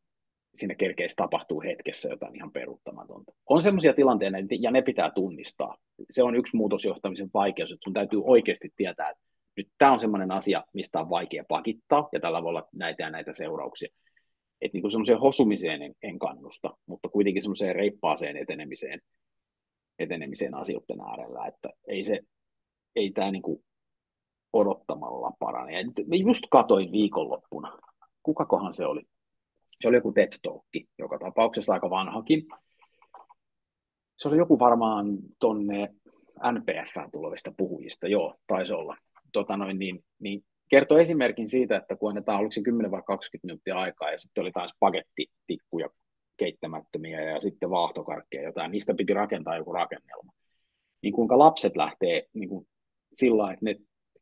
siinä kerkeisi tapahtuu hetkessä jotain ihan peruuttamatonta. On sellaisia tilanteita, ja ne pitää tunnistaa. Se on yksi muutosjohtamisen vaikeus, että sun täytyy oikeasti tietää, että nyt tämä on sellainen asia, mistä on vaikea pakittaa, ja tällä voi olla näitä ja näitä seurauksia. Että niin kuin semmoiseen hosumiseen en kannusta, mutta kuitenkin semmoiseen reippaaseen etenemiseen asioiden äärellä, että ei tämä niin kuin odottamalla parane. Ja just katoin viikonloppuna, kukakohan se oli? Se oli joku TED Talk, joka tapauksessa aika vanhakin. Se oli joku varmaan tonne NPF:ään tulevista puhujista, joo, taisi olla. Niin kertoi esimerkin siitä, että kun annetaan, oliko se 10 vai 20 minuuttia aikaa, ja sitten oli taas pakettitikkuja keittämättömiä ja sitten vaahtokarkkeja jotain, niistä piti rakentaa joku rakennelma. Niin kuinka lapset lähtee niin kuin sillä, että ne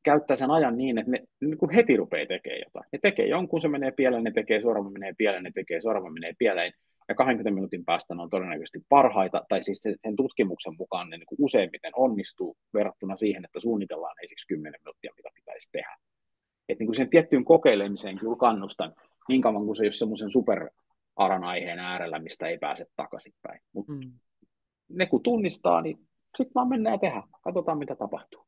käyttää sen ajan niin, että ne niin kuin heti rupeaa tekemään jotain. Ne tekee jonkun, se menee pieleen, ne tekee seuraava menee pieleen, ne tekee seuraava menee pieleen, ja 20 minuutin päästä ne on todennäköisesti parhaita, tai siis sen tutkimuksen mukaan ne niin kuin useimmiten onnistuu verrattuna siihen, että suunnitellaan ensiksi 10 minuuttia, mitä pitäisi tehdä. Että niin kuin sen tiettyyn kokeilemiseen kyllä kannustan, niin kauan kuin se ei ole semmoisen superaran aiheen äärellä, mistä ei pääse takaisinpäin. Mutta Mm. ne kun tunnistaa, niin sitten vaan mennään ja tehdään. Katsotaan, mitä tapahtuu.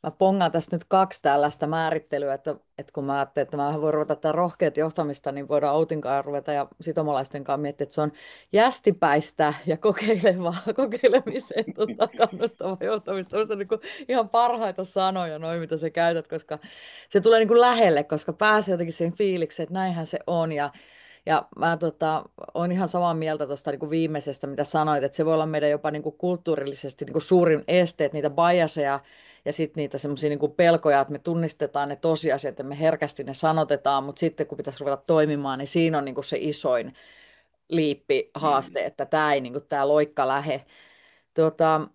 Mä pongaan tästä nyt kaksi tällaista määrittelyä, että kun mä ajattelin, että mä voin ruveta tätä rohkeat johtamista, niin voidaan Outin kanssa ruveta ja sitomalaisten kanssa miettiä, että se on jästipäistä ja kokeilevaa, kokeilemiseen kannustavaa johtamista. Minusta on niin kuin ihan parhaita sanoja, noin mitä sä käytät, koska se tulee niin kuin lähelle, koska pääsee jotenkin siihen fiilikseen, että näinhän se on. Ja mä oon ihan samaa mieltä tuosta niin viimeisestä, mitä sanoit, että se voi olla meidän jopa niin kuin kulttuurillisesti niin kuin suurin este, että niitä biaseja ja sitten niitä semmoisia niin pelkoja, että me tunnistetaan ne tosiasiat ja me herkästi ne sanotetaan, mutta sitten kun pitäisi ruveta toimimaan, niin siinä on niin kuin se isoin liippi Mm. haaste, että tämä ei niin kuin, tämä loikka lähe. Tuota,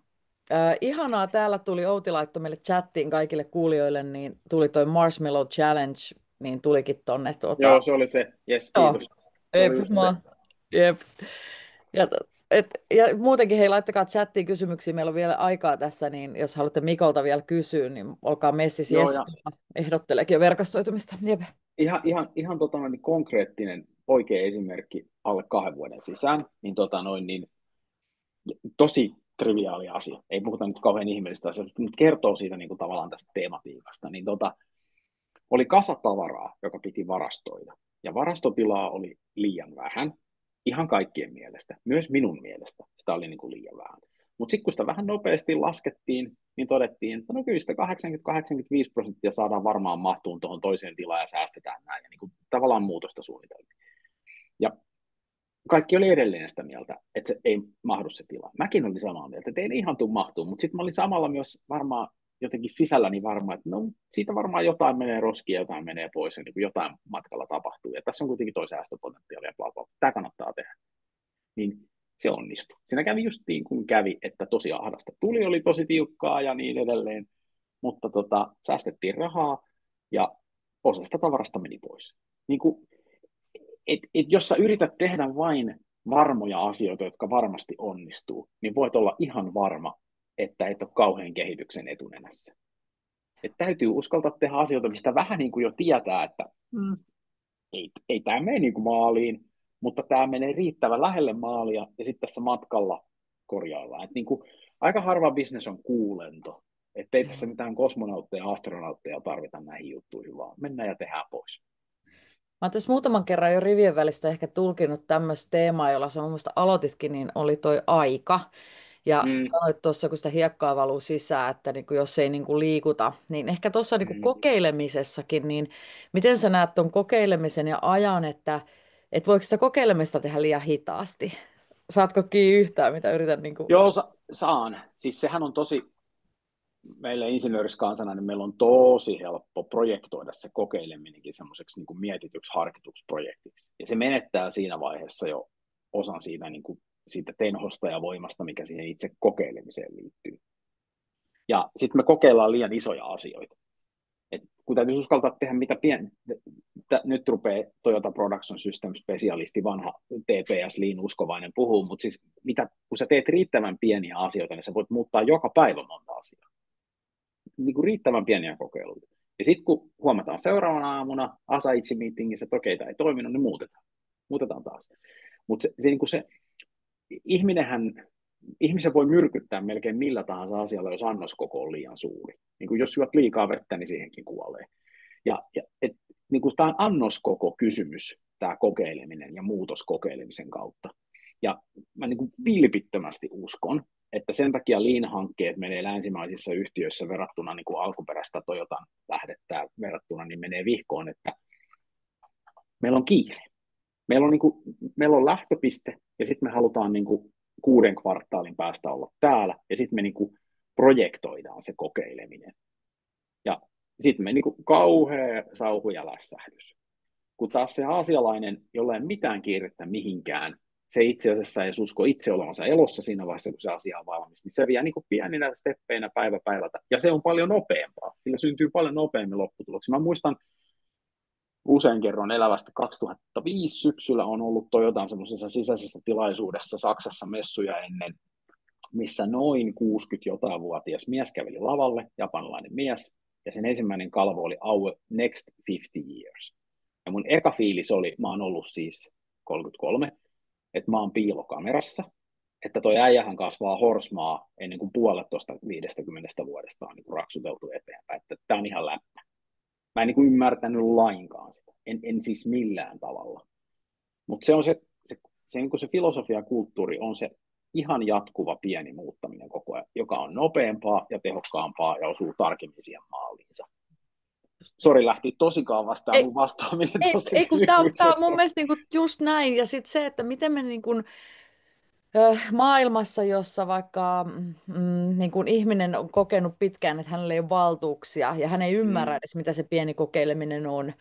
ihanaa, täällä tuli Outi laittoi meille chattiin kaikille kuulijoille, niin tuli toi Marshmallow Challenge, niin tulikin tonne Joo, se oli se. Jes, joo, kiitos. Se jep, oli just se. jep. Ja muutenkin hei, laittakaa chattiin kysymyksiä, meillä on vielä aikaa tässä, niin jos haluatte Mikolta vielä kysyä, niin olkaa messissä. Joo, Jesse ja ehdotteleekin jo verkostoitumista. Jep. ihan niin konkreettinen oikea esimerkki alle 2 vuoden sisään, niin, niin tosi triviaali asia. Ei puhuta nyt kauhean ihmeellistä asiasta, mutta kertoo siitä niin kuin tavallaan tästä tematiikasta. Niin oli kasa tavaraa, joka piti varastoida. Ja varastotilaa oli liian vähän, ihan kaikkien mielestä, myös minun mielestä sitä oli niin kuin liian vähän. Mutta sitten kun sitä vähän nopeasti laskettiin, niin todettiin, että no kyllä sitä 80-85% saadaan varmaan mahtuun tuohon toiseen tilaan ja säästetään näin. Ja niin kuin tavallaan muutosta suunniteltiin. Ja kaikki oli edelleen sitä mieltä, että se ei mahdu se tila. Mäkin olin samaa mieltä, että ei ne ihan tule mahtuu, mutta sitten mä olin samalla myös varmaan jotenkin sisälläni varma, että no siitä varmaan jotain menee roskiin ja jotain menee pois ja niin kuin jotain matkalla tapahtuu. Ja tässä on kuitenkin toi säästöpotentiaalia, bla bla. Tämä kannattaa tehdä. Niin se onnistui. Siinä kävi just niin kuin kävi, että tosi ahdasta tuli, oli tosi tiukkaa ja niin edelleen, mutta säästettiin rahaa ja osa sitä tavarasta meni pois. Niin kuin, jos sä yrität tehdä vain varmoja asioita, jotka varmasti onnistuu, niin voit olla ihan varma, että et ole kauhean kehityksen etunenässä. Et täytyy uskaltaa tehdä asioita, mistä vähän niin kuin jo tietää, että ei tämä mene niin kuin maaliin, mutta tämä menee riittävän lähelle maalia ja sitten tässä matkalla korjaillaan. Et niin kuin, aika harva bisnes on kuulento. Että ei tässä mitään kosmonautteja ja astronautteja tarvita näihin juttuihin, vaan mennään ja tehdään pois. Mä oon tässä muutaman kerran jo rivien välistä ehkä tulkinut tämmöistä teemaa, jolla sä mun mielestä aloititkin, niin oli toi aika. Ja Mm, sanoit tuossa, kun sitä hiekkaa valuu sisään, että niin kuin jos ei niin kuin liikuta, niin ehkä tuossa niin kuin mm. kokeilemisessakin, niin miten sä näet tuon kokeilemisen ja ajan, että voiko sitä kokeilemista tehdä liian hitaasti? Saatko kiinni yhtään, mitä yritän niin kuin... Joo, saan. Siis sehän on tosi, meille insinööriskansana, niin meillä on tosi helppo projektoida se kokeileminenkin semmoiseksi niin kuin mietityksi, harkituksi projektiksi. Ja se menettää siinä vaiheessa jo osan siitä, niin kuin, siitä tenhosta ja voimasta, mikä siihen itse kokeilemiseen liittyy. Ja sitten me kokeillaan liian isoja asioita. Et kun täytyisi uskaltaa tehdä mitä nyt rupeaa Toyota Production System specialisti, vanha TPS Lean uskovainen puhuu, mutta siis kun sä teet riittävän pieniä asioita, niin sä voit muuttaa joka päivä monta asiaa. Niin kuin riittävän pieniä kokeiluita. Ja sitten kun huomataan seuraavana aamuna Asaichi-meetingissä, että okei, tämä ei toiminut, niin muutetaan. Muutetaan taas. Mutta se ihmisen voi myrkyttää melkein millä tahansa asialla, jos annoskoko on liian suuri. Niin kuin jos juot liikaa vettä, niin siihenkin kuolee. Niin kuin tämä on annoskoko kysymys, tämä kokeileminen ja muutos kokeilemisen kautta. Ja mä niin kuin vilpittömästi uskon, että sen takia Lean-hankkeet menee länsimaisissa yhtiöissä verrattuna niin kuin alkuperäistä Toyotan lähdettää verrattuna, niin menee vihkoon, että meillä on kiire. Meillä on lähtöpiste ja sitten me halutaan niin kuin 6 kvartaalin päästä olla täällä ja sitten me niin kuin projektoidaan se kokeileminen. Ja sitten me niin kuin kauhea sauhu ja lässähdys. Kun taas se aasialainen, jolla ei mitään kiirettä mihinkään, se itse asiassa ei usko itse olevansa elossa siinä vaiheessa, kun se asia on valmis, niin se vie niin kuin pieninä steppeinä päivä päivältä, ja se on paljon nopeampaa. Sillä syntyy paljon nopeammin lopputuloksia. Mä muistan usein kerron elävästä 2005 syksyllä on ollut Toyotan semmoisessa sisäisessä tilaisuudessa Saksassa messuja ennen, missä noin 60-jotain-vuotias mies käveli lavalle, japanilainen mies, ja sen ensimmäinen kalvo oli Our Next 50 Years. Ja mun eka fiilis oli, mä oon ollut siis 33, että mä oon piilokamerassa, että toi äijähän kasvaa horsmaa ennen kuin puolet tuosta 50 vuodesta on niin kuin raksuteltu eteenpäin, että tää on ihan läppä. Mä en niin kuin ymmärtänyt lainkaan sitä, en siis millään tavalla. Mutta se on niin kuin se filosofia ja kulttuuri on se ihan jatkuva pieni muuttaminen koko ajan, joka on nopeampaa ja tehokkaampaa ja osuu tarkemmin siihen maaliinsa. Sori, lähti tosikaan vastaan Ei, mun vastaaminen ei, tosi ei kun tämä on lyhyestä. mun mielestä niinku just näin. Ja sitten se, että miten me niinku, maailmassa, jossa vaikka niin kuin ihminen on kokenut pitkään, että hänellä ei ole valtuuksia ja hän ei ymmärrä Mm, edes, mitä se pieni kokeileminen on,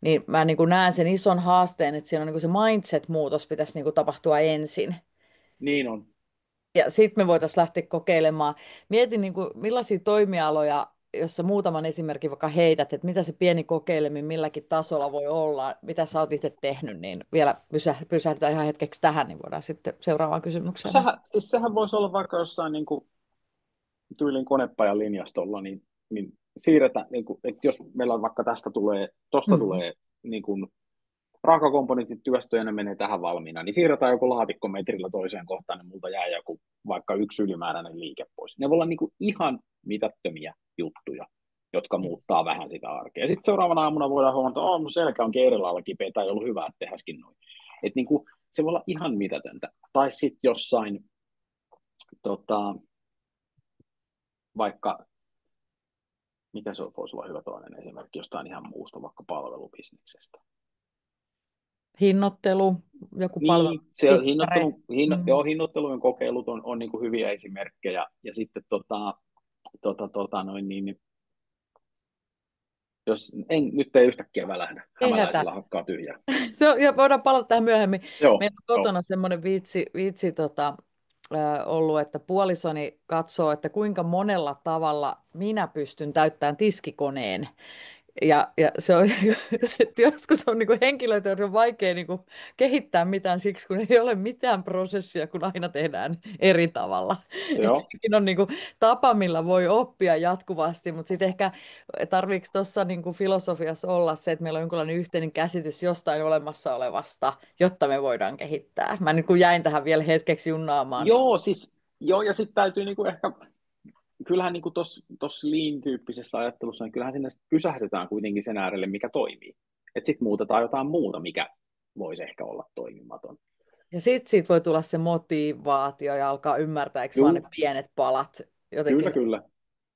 niin mä niin kuin näen sen ison haasteen, että siinä on niin kuin se mindset-muutos pitäisi niin kuin tapahtua ensin. niin on. Ja sitten me voitaisiin lähteä kokeilemaan. Mietin, niin kuin, millaisia toimialoja, jos sä muutaman esimerkin vaikka heität, että mitä se pieni kokeileminen milläkin tasolla voi olla, mitä sä oot itse tehnyt, niin vielä pysähdytään ihan hetkeksi tähän, niin voidaan sitten seuraavaan No kysymykseen mennä. sehän voisi olla vaikka jossain niin kuin tyylin konepajan linjastolla, niin siirretään, niin kuin, että jos meillä vaikka tosta Mm. tulee niin kuin raakakomponentit työstöjä, ne menee tähän valmiina, niin siirretään joku laatikko metrillä toiseen kohtaan, niin multa jää joku vaikka yksi ylimääräinen liike pois. Ne voi olla niin kuin ihan mitättömiä juttuja, jotka Yes. muuttaa vähän sitä arkea. Ja sitten seuraavana aamuna voidaan huomata, että mun selkä onkin eri lailla kipeä, tai ei ollut hyvä, että tehdäskin noin. Et niin kuin, se voi olla ihan mitätöntä. Tai sitten jossain tota, vaikka, mikä se voisi olla hyvä toinen esimerkki jostain ihan muusta, vaikka palvelubisneksestä. Hinnoittelu, joku palvelu, Niin, se skippari. Mm. hinnoittelujen kokeilut on niin kuin hyviä esimerkkejä. Ja sitten niin, jos nyt ei yhtäkkiä välähdä, Ei hätä. hämäläisellä hakkaa tyhjää. Ja voidaan palata tähän myöhemmin. Joo, Meillä on joo, kotona semmoinen viitsi ollut, että puolisoni katsoo, että kuinka monella tavalla minä pystyn täyttämään tiskikoneen. Ja se on, että joskus on niin kuin henkilöitä, joiden on vaikea niin kuin kehittää mitään siksi, kun ei ole mitään prosessia, kun aina tehdään eri tavalla. Että joo. sekin on niin kuin tapa, millä voi oppia jatkuvasti, mutta sitten ehkä tarviiko tuossa niin kuin filosofiassa olla se, että meillä on jonkinlainen yhteinen käsitys jostain olemassa olevasta, jotta me voidaan kehittää. Mä nyt kun jäin tähän vielä hetkeksi junnaamaan. Joo, siis, joo, ja sitten täytyy niinku ehkä, kyllähän niinku tuossa lean-tyyppisessä ajattelussa, niin kyllähän sinne sit pysähdytään kuitenkin sen äärelle, mikä toimii. Että sitten muutetaan jotain muuta, mikä voisi ehkä olla toimimaton. Ja sitten siitä voi tulla se motivaatio ja alkaa ymmärtää, eikö vaan ne Juu, pienet palat kyllä, jotenkin. kyllä.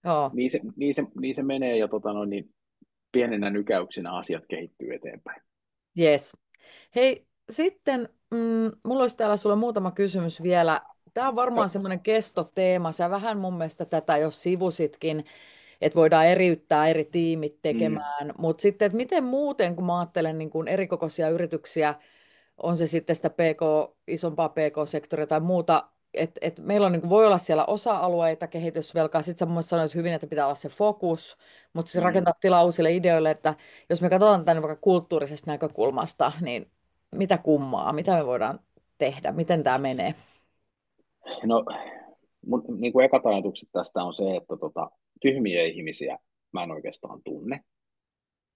Joo. Niin se menee ja niin pienenä nykäyksinä asiat kehittyy eteenpäin. Yes. Hei, sitten mulla olisi täällä sulle muutama kysymys vielä. Tämä on varmaan Joo. semmoinen kestoteema. Sä vähän mun mielestä tätä jo sivusitkin, että voidaan eriyttää eri tiimit Mm. tekemään. Mutta sitten, että miten muuten, kun mä ajattelen niin kuin erikokoisia yrityksiä, on se sitten sitä isompaa PK-sektoria tai muuta, että meillä on, niin kuin, voi olla siellä osa-alueita, kehitysvelkaa, sitten sä mun mielestä sanoit hyvin, että pitää olla se fokus, mutta se Mm. rakentaa tilaa uusille ideoille, että jos me katsotaan tänne vaikka kulttuurisesta näkökulmasta, niin mitä kummaa, mitä me voidaan tehdä, miten tämä menee? No, mun niin kuin ekat ajatukset tästä on se, että tyhmiä ihmisiä mä en oikeastaan tunne.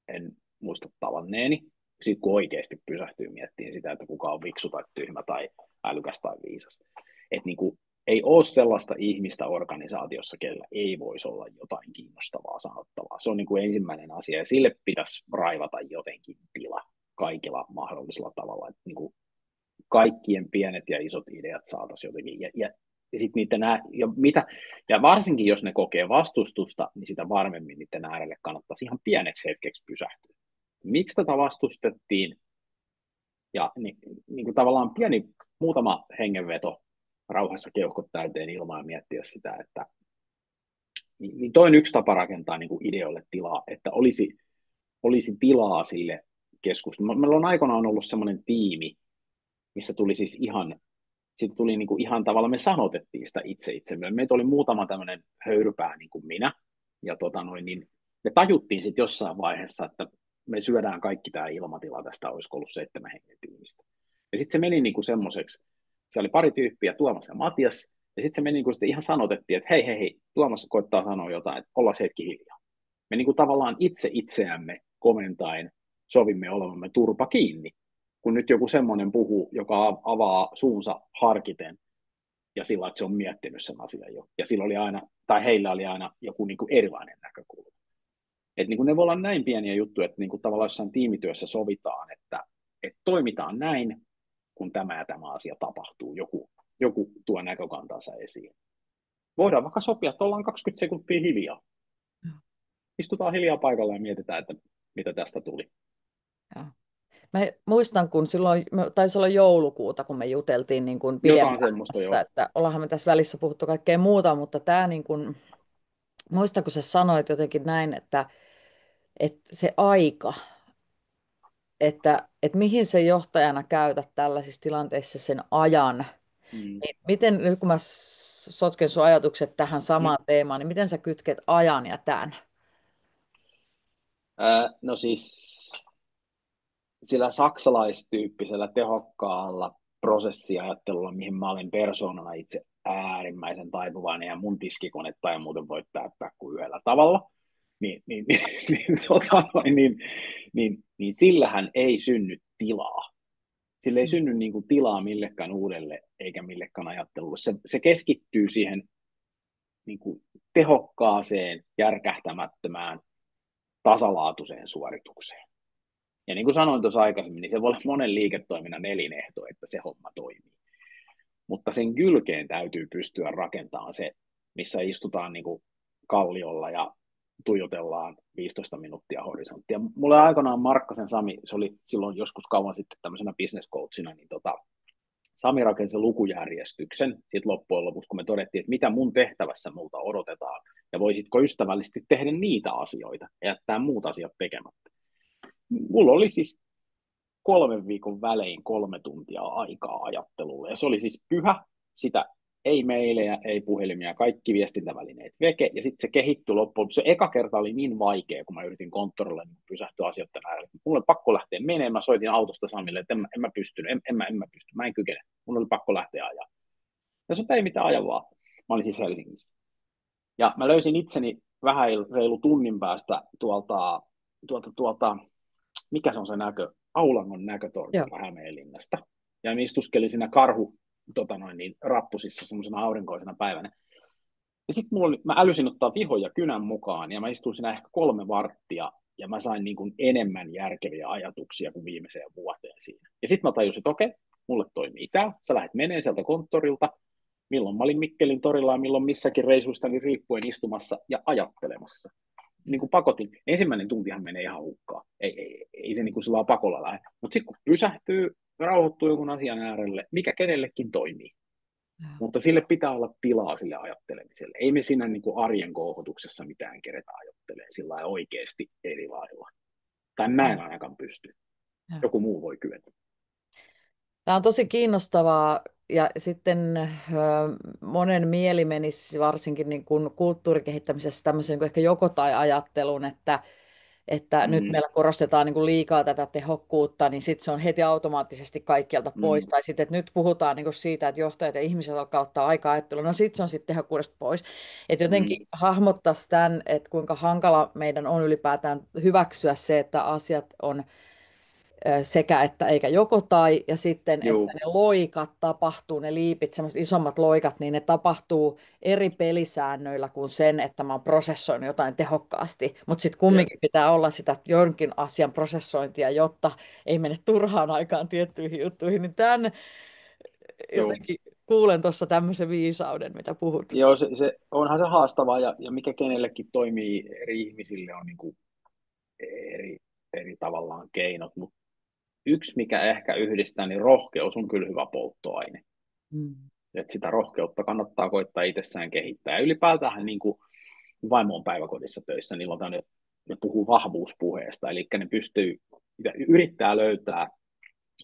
En muista tavanneeni. Sitten kun oikeasti pysähtyy miettimään sitä, että kuka on viksu tai tyhmä tai älykäs tai viisas. Et niin kuin, ei ole sellaista ihmistä organisaatiossa, kellä ei voisi olla jotain kiinnostavaa sanottavaa. Se on niin kuin ensimmäinen asia, ja sille pitäisi raivata jotenkin tila kaikilla mahdollisella tavalla. Et niin kuin kaikkien pienet ja isot ideat saataisiin jotenkin. Ja sitten ja varsinkin jos ne kokee vastustusta, niin sitä varmemmin niiden äärelle kannattaisi ihan pieneksi hetkeksi pysähtyä. Miksi tätä vastustettiin? Ja niin kuin tavallaan muutama hengenveto rauhassa keuhkot täyteen ilmaa ja miettiä sitä, että niin toi on yksi tapa rakentaa niin kuin ideoille tilaa, että olisi tilaa sille keskustelulle. Meillä on aikoinaan ollut semmoinen tiimi, missä tuli siis siitä tuli niin kuin ihan tavalla, me sanotettiin sitä itsemme. Meitä oli muutama tämmöinen höyrypää niin kuin minä, ja niin me tajuttiin sitten jossain vaiheessa, että me syödään kaikki tämä ilmatila, tästä olisi ollut 7 hengen tiimistä. Ja sitten se meni niin kuin semmoiseksi, siellä oli pari tyyppiä, Tuomas ja Matias, ja sitten se meni niin kuin sitten ihan sanotettiin, että hei, hei, hei, Tuomas koittaa sanoa jotain, että ollaan hetki hiljaa. Me niin kuin tavallaan itse itseämme komentaen sovimme olevamme turpa kiinni, kun nyt joku semmoinen puhuu, joka avaa suunsa harkiten ja sillä, että se on miettinyt sen asian jo. Ja sillä oli aina, tai heillä oli aina joku niin kuin erilainen näkökulma. Että niin kuin ne voi olla näin pieniä juttuja, että niin kuin tavallaan jossain tiimityössä sovitaan, että toimitaan näin, kun tämä ja tämä asia tapahtuu. Joku tuo näkökantansa esiin. Voidaan vaikka sopia, että ollaan 20 sekuntia hiljaa. istutaan hiljaa paikalla ja mietitään, että mitä tästä tuli. Joo. Mä muistan, kun silloin, taisi olla joulukuuta, kun me juteltiin niin kuin Jotain pidempään semmoista tässä, jo. että ollaanhan me tässä välissä puhuttu kaikkea muuta, mutta tämä niin kuin, muistan, kun sä sanoit jotenkin näin, että se aika, että mihin se johtajana käytät tällaisissa tilanteissa sen ajan, Mm. niin miten, nyt kun mä sotken sun ajatukset tähän samaan teemaan, niin miten sä kytket ajan ja tämän? No siis sillä saksalaistyyppisellä tehokkaalla prosessiajattelulla, mihin mä olen persoonana itse äärimmäisen taipuvainen ja mun tiskikonetta ei muuten voi täyttää kuin yhdellä tavalla, niin sillähän ei synny tilaa. Sillä ei synny niin kuin tilaa millekään uudelle eikä millekään ajattelulle. Se keskittyy siihen niin kuin tehokkaaseen, järkähtämättömään, tasalaatuiseen suoritukseen. Ja niin kuin sanoin tuossa aikaisemmin, niin se voi olla monen liiketoiminnan elinehto, että se homma toimii. Mutta sen kylkeen täytyy pystyä rakentamaan se, missä istutaan niin kuin kalliolla ja tuijotellaan 15 minuuttia horisonttia. Mulle aikanaan Markkasen Sami, se oli silloin joskus kauan sitten tämmöisenä business coachina, niin Sami rakensi lukujärjestyksen sitten loppujen lopuksi, kun me todettiin, että mitä mun tehtävässä multa odotetaan, ja voisitko ystävällisesti tehdä niitä asioita ja jättää muut asiat tekemättä. Mulla oli siis 3 viikon välein 3 tuntia aikaa ajattelulle. Ja se oli siis pyhä, sitä ei meilejä, ei puhelimia, kaikki viestintävälineet veke. Ja sitten se kehittyi loppuun. Se eka kerta oli niin vaikea, kun mä yritin konttorille pysähtyä asioiden äärelle. Mulla oli pakko lähteä menemään. Mä soitin autosta Samille, että en mä pystynyt, en mä pysty, mä en kykene. Mun oli pakko lähteä ajaa. Ja se ei mitään aja vaan. Mä olin siis Helsingissä. Ja mä löysin itseni vähän reilu tunnin päästä tuolta mikä se on se näkö, Aulangon Joo. näkötornilta Hämeenlinnasta. Ja mä istuskelin siinä rappusissa semmoisena aurinkoisena päivänä. Ja sitten mä älysin ottaa vihon ja kynän mukaan, ja mä istuin siinä ehkä 3 varttia, ja mä sain niin kuin enemmän järkeviä ajatuksia kuin viimeiseen vuoteen siinä. Ja sitten mä tajusin, että okei, mulle toimii tää, sä lähdet menee sieltä konttorilta, milloin mä olin Mikkelin torilla ja milloin missäkin reisuistani riippuen istumassa ja ajattelemassa niin kuin pakotin. Ensimmäinen tuntihan menee ihan hukkaan. Ei se niin kuin sillä pakolla lähde. Mutta sitten kun pysähtyy, rauhoittuu jonkun asian äärelle, mikä kenellekin toimii. Mutta sille pitää olla tilaa sille ajattelemiselle. Ei me siinä niin kuin arjen kouhotuksessa mitään keretä ajattelemaan sillä oikeasti eri lailla. Tai mä en ainakaan pysty. Joku muu voi kyetä. Tämä on tosi kiinnostavaa ja sitten monen mieli menisi varsinkin niin kuin kulttuurikehittämisessä tämmöisen niin kuin ehkä joko tai ajattelun, että nyt Mm, meillä korostetaan niin kuin liikaa tätä tehokkuutta, niin sitten se on heti automaattisesti kaikkialta pois. mm, Tai sitten, että nyt puhutaan niin kuin siitä, että johtajat ja ihmiset alkaa ottaa aikaa ajattelua, no sitten se on sitten tehokkuudesta pois. Että mm, jotenkin hahmottaisi tämän, että kuinka hankala meidän on ylipäätään hyväksyä se, että asiat on sekä että eikä joko tai, ja sitten, että juu, ne loikat tapahtuu, ne liipit, semmoiset isommat loikat, niin ne tapahtuu eri pelisäännöillä kuin sen, että mä oon prosessoinut jotain tehokkaasti, mutta sitten jep, kumminkin pitää olla sitä jonkin asian prosessointia, jotta ei mene turhaan aikaan tiettyihin juttuihin, niin tämän juu. jotenkin kuulen tuossa tämmöisen viisauden, mitä puhut. Joo, onhan se haastavaa, ja mikä kenellekin toimii eri ihmisille on niin kuin eri, eri tavallaan keinot, mutta yksi, mikä ehkä yhdistää, niin rohkeus on kyllä hyvä polttoaine. Mm. Että sitä rohkeutta kannattaa koittaa itsessään kehittää. Ja ylipäätään niin kuin vaimo on päiväkodissa töissä, niillä on tämmöinen, ne puhuu vahvuuspuheesta, eli ne pystyy, yrittää löytää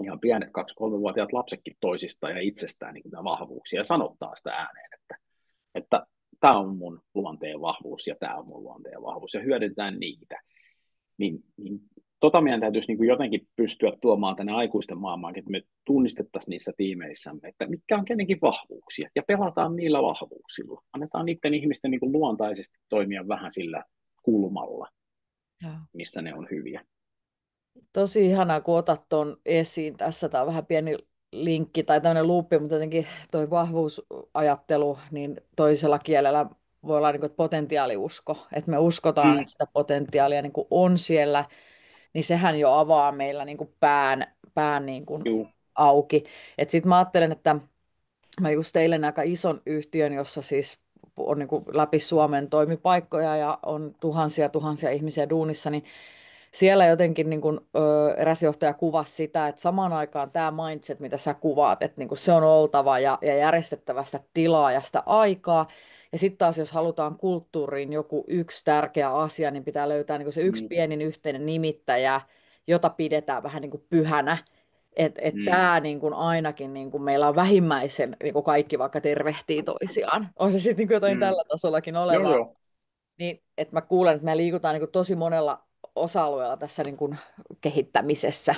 ihan pienet 2-3-vuotiaat lapsetkin toisista ja itsestään niin kuin vahvuuksia ja sanottaa sitä ääneen, että tämä on mun luonteen vahvuus ja tämä on mun luonteen vahvuus ja hyödyntää niitä. Niin meidän täytyisi niin kuin jotenkin pystyä tuomaan tänne aikuisten maailmaan, että me tunnistettaisiin niissä tiimeissämme, että mitkä on kenenkin vahvuuksia, ja pelataan niillä vahvuuksilla. Annetaan niiden ihmisten niin kuin luontaisesti toimia vähän sillä kulmalla, Joo. missä ne on hyviä. Tosi ihanaa, kun otat tuon esiin tässä. Tämä on vähän pieni linkki tai tämmöinen luuppi, mutta jotenkin toi vahvuusajattelu, niin toisella kielellä voi olla niin kuin, että potentiaaliusko, että me uskotaan, Mm, että sitä potentiaalia niin kuin on siellä, niin sehän jo avaa meillä niin kuin pään niin kuin juu, auki. Sitten mä ajattelen, että mä just eilen aika ison yhtiön, jossa siis on niin kuin läpi Suomen toimipaikkoja ja on tuhansia tuhansia ihmisiä duunissa, niin siellä jotenkin niin kuin, eräs johtaja kuvasi sitä, että samaan aikaan tämä mindset, mitä sä kuvaat, että niin kuin se on oltava ja järjestettävä sitä tilaa ja sitä aikaa. Ja sitten taas, jos halutaan kulttuuriin joku yksi tärkeä asia, niin pitää löytää niin kuin se yksi Mm, pienin yhteinen nimittäjä, jota pidetään vähän niin kuin pyhänä. Että mm, tämä niin kuin ainakin niin kuin meillä on vähimmäisen, niin kuin kaikki vaikka tervehtii toisiaan. On se sitten niin kuin jotain mm. tällä tasollakin Joo, olevaa. joo. Niin, että mä kuulen, että me liikutaan niin kuin tosi monella osa-alueella tässä niin kuin kehittämisessä.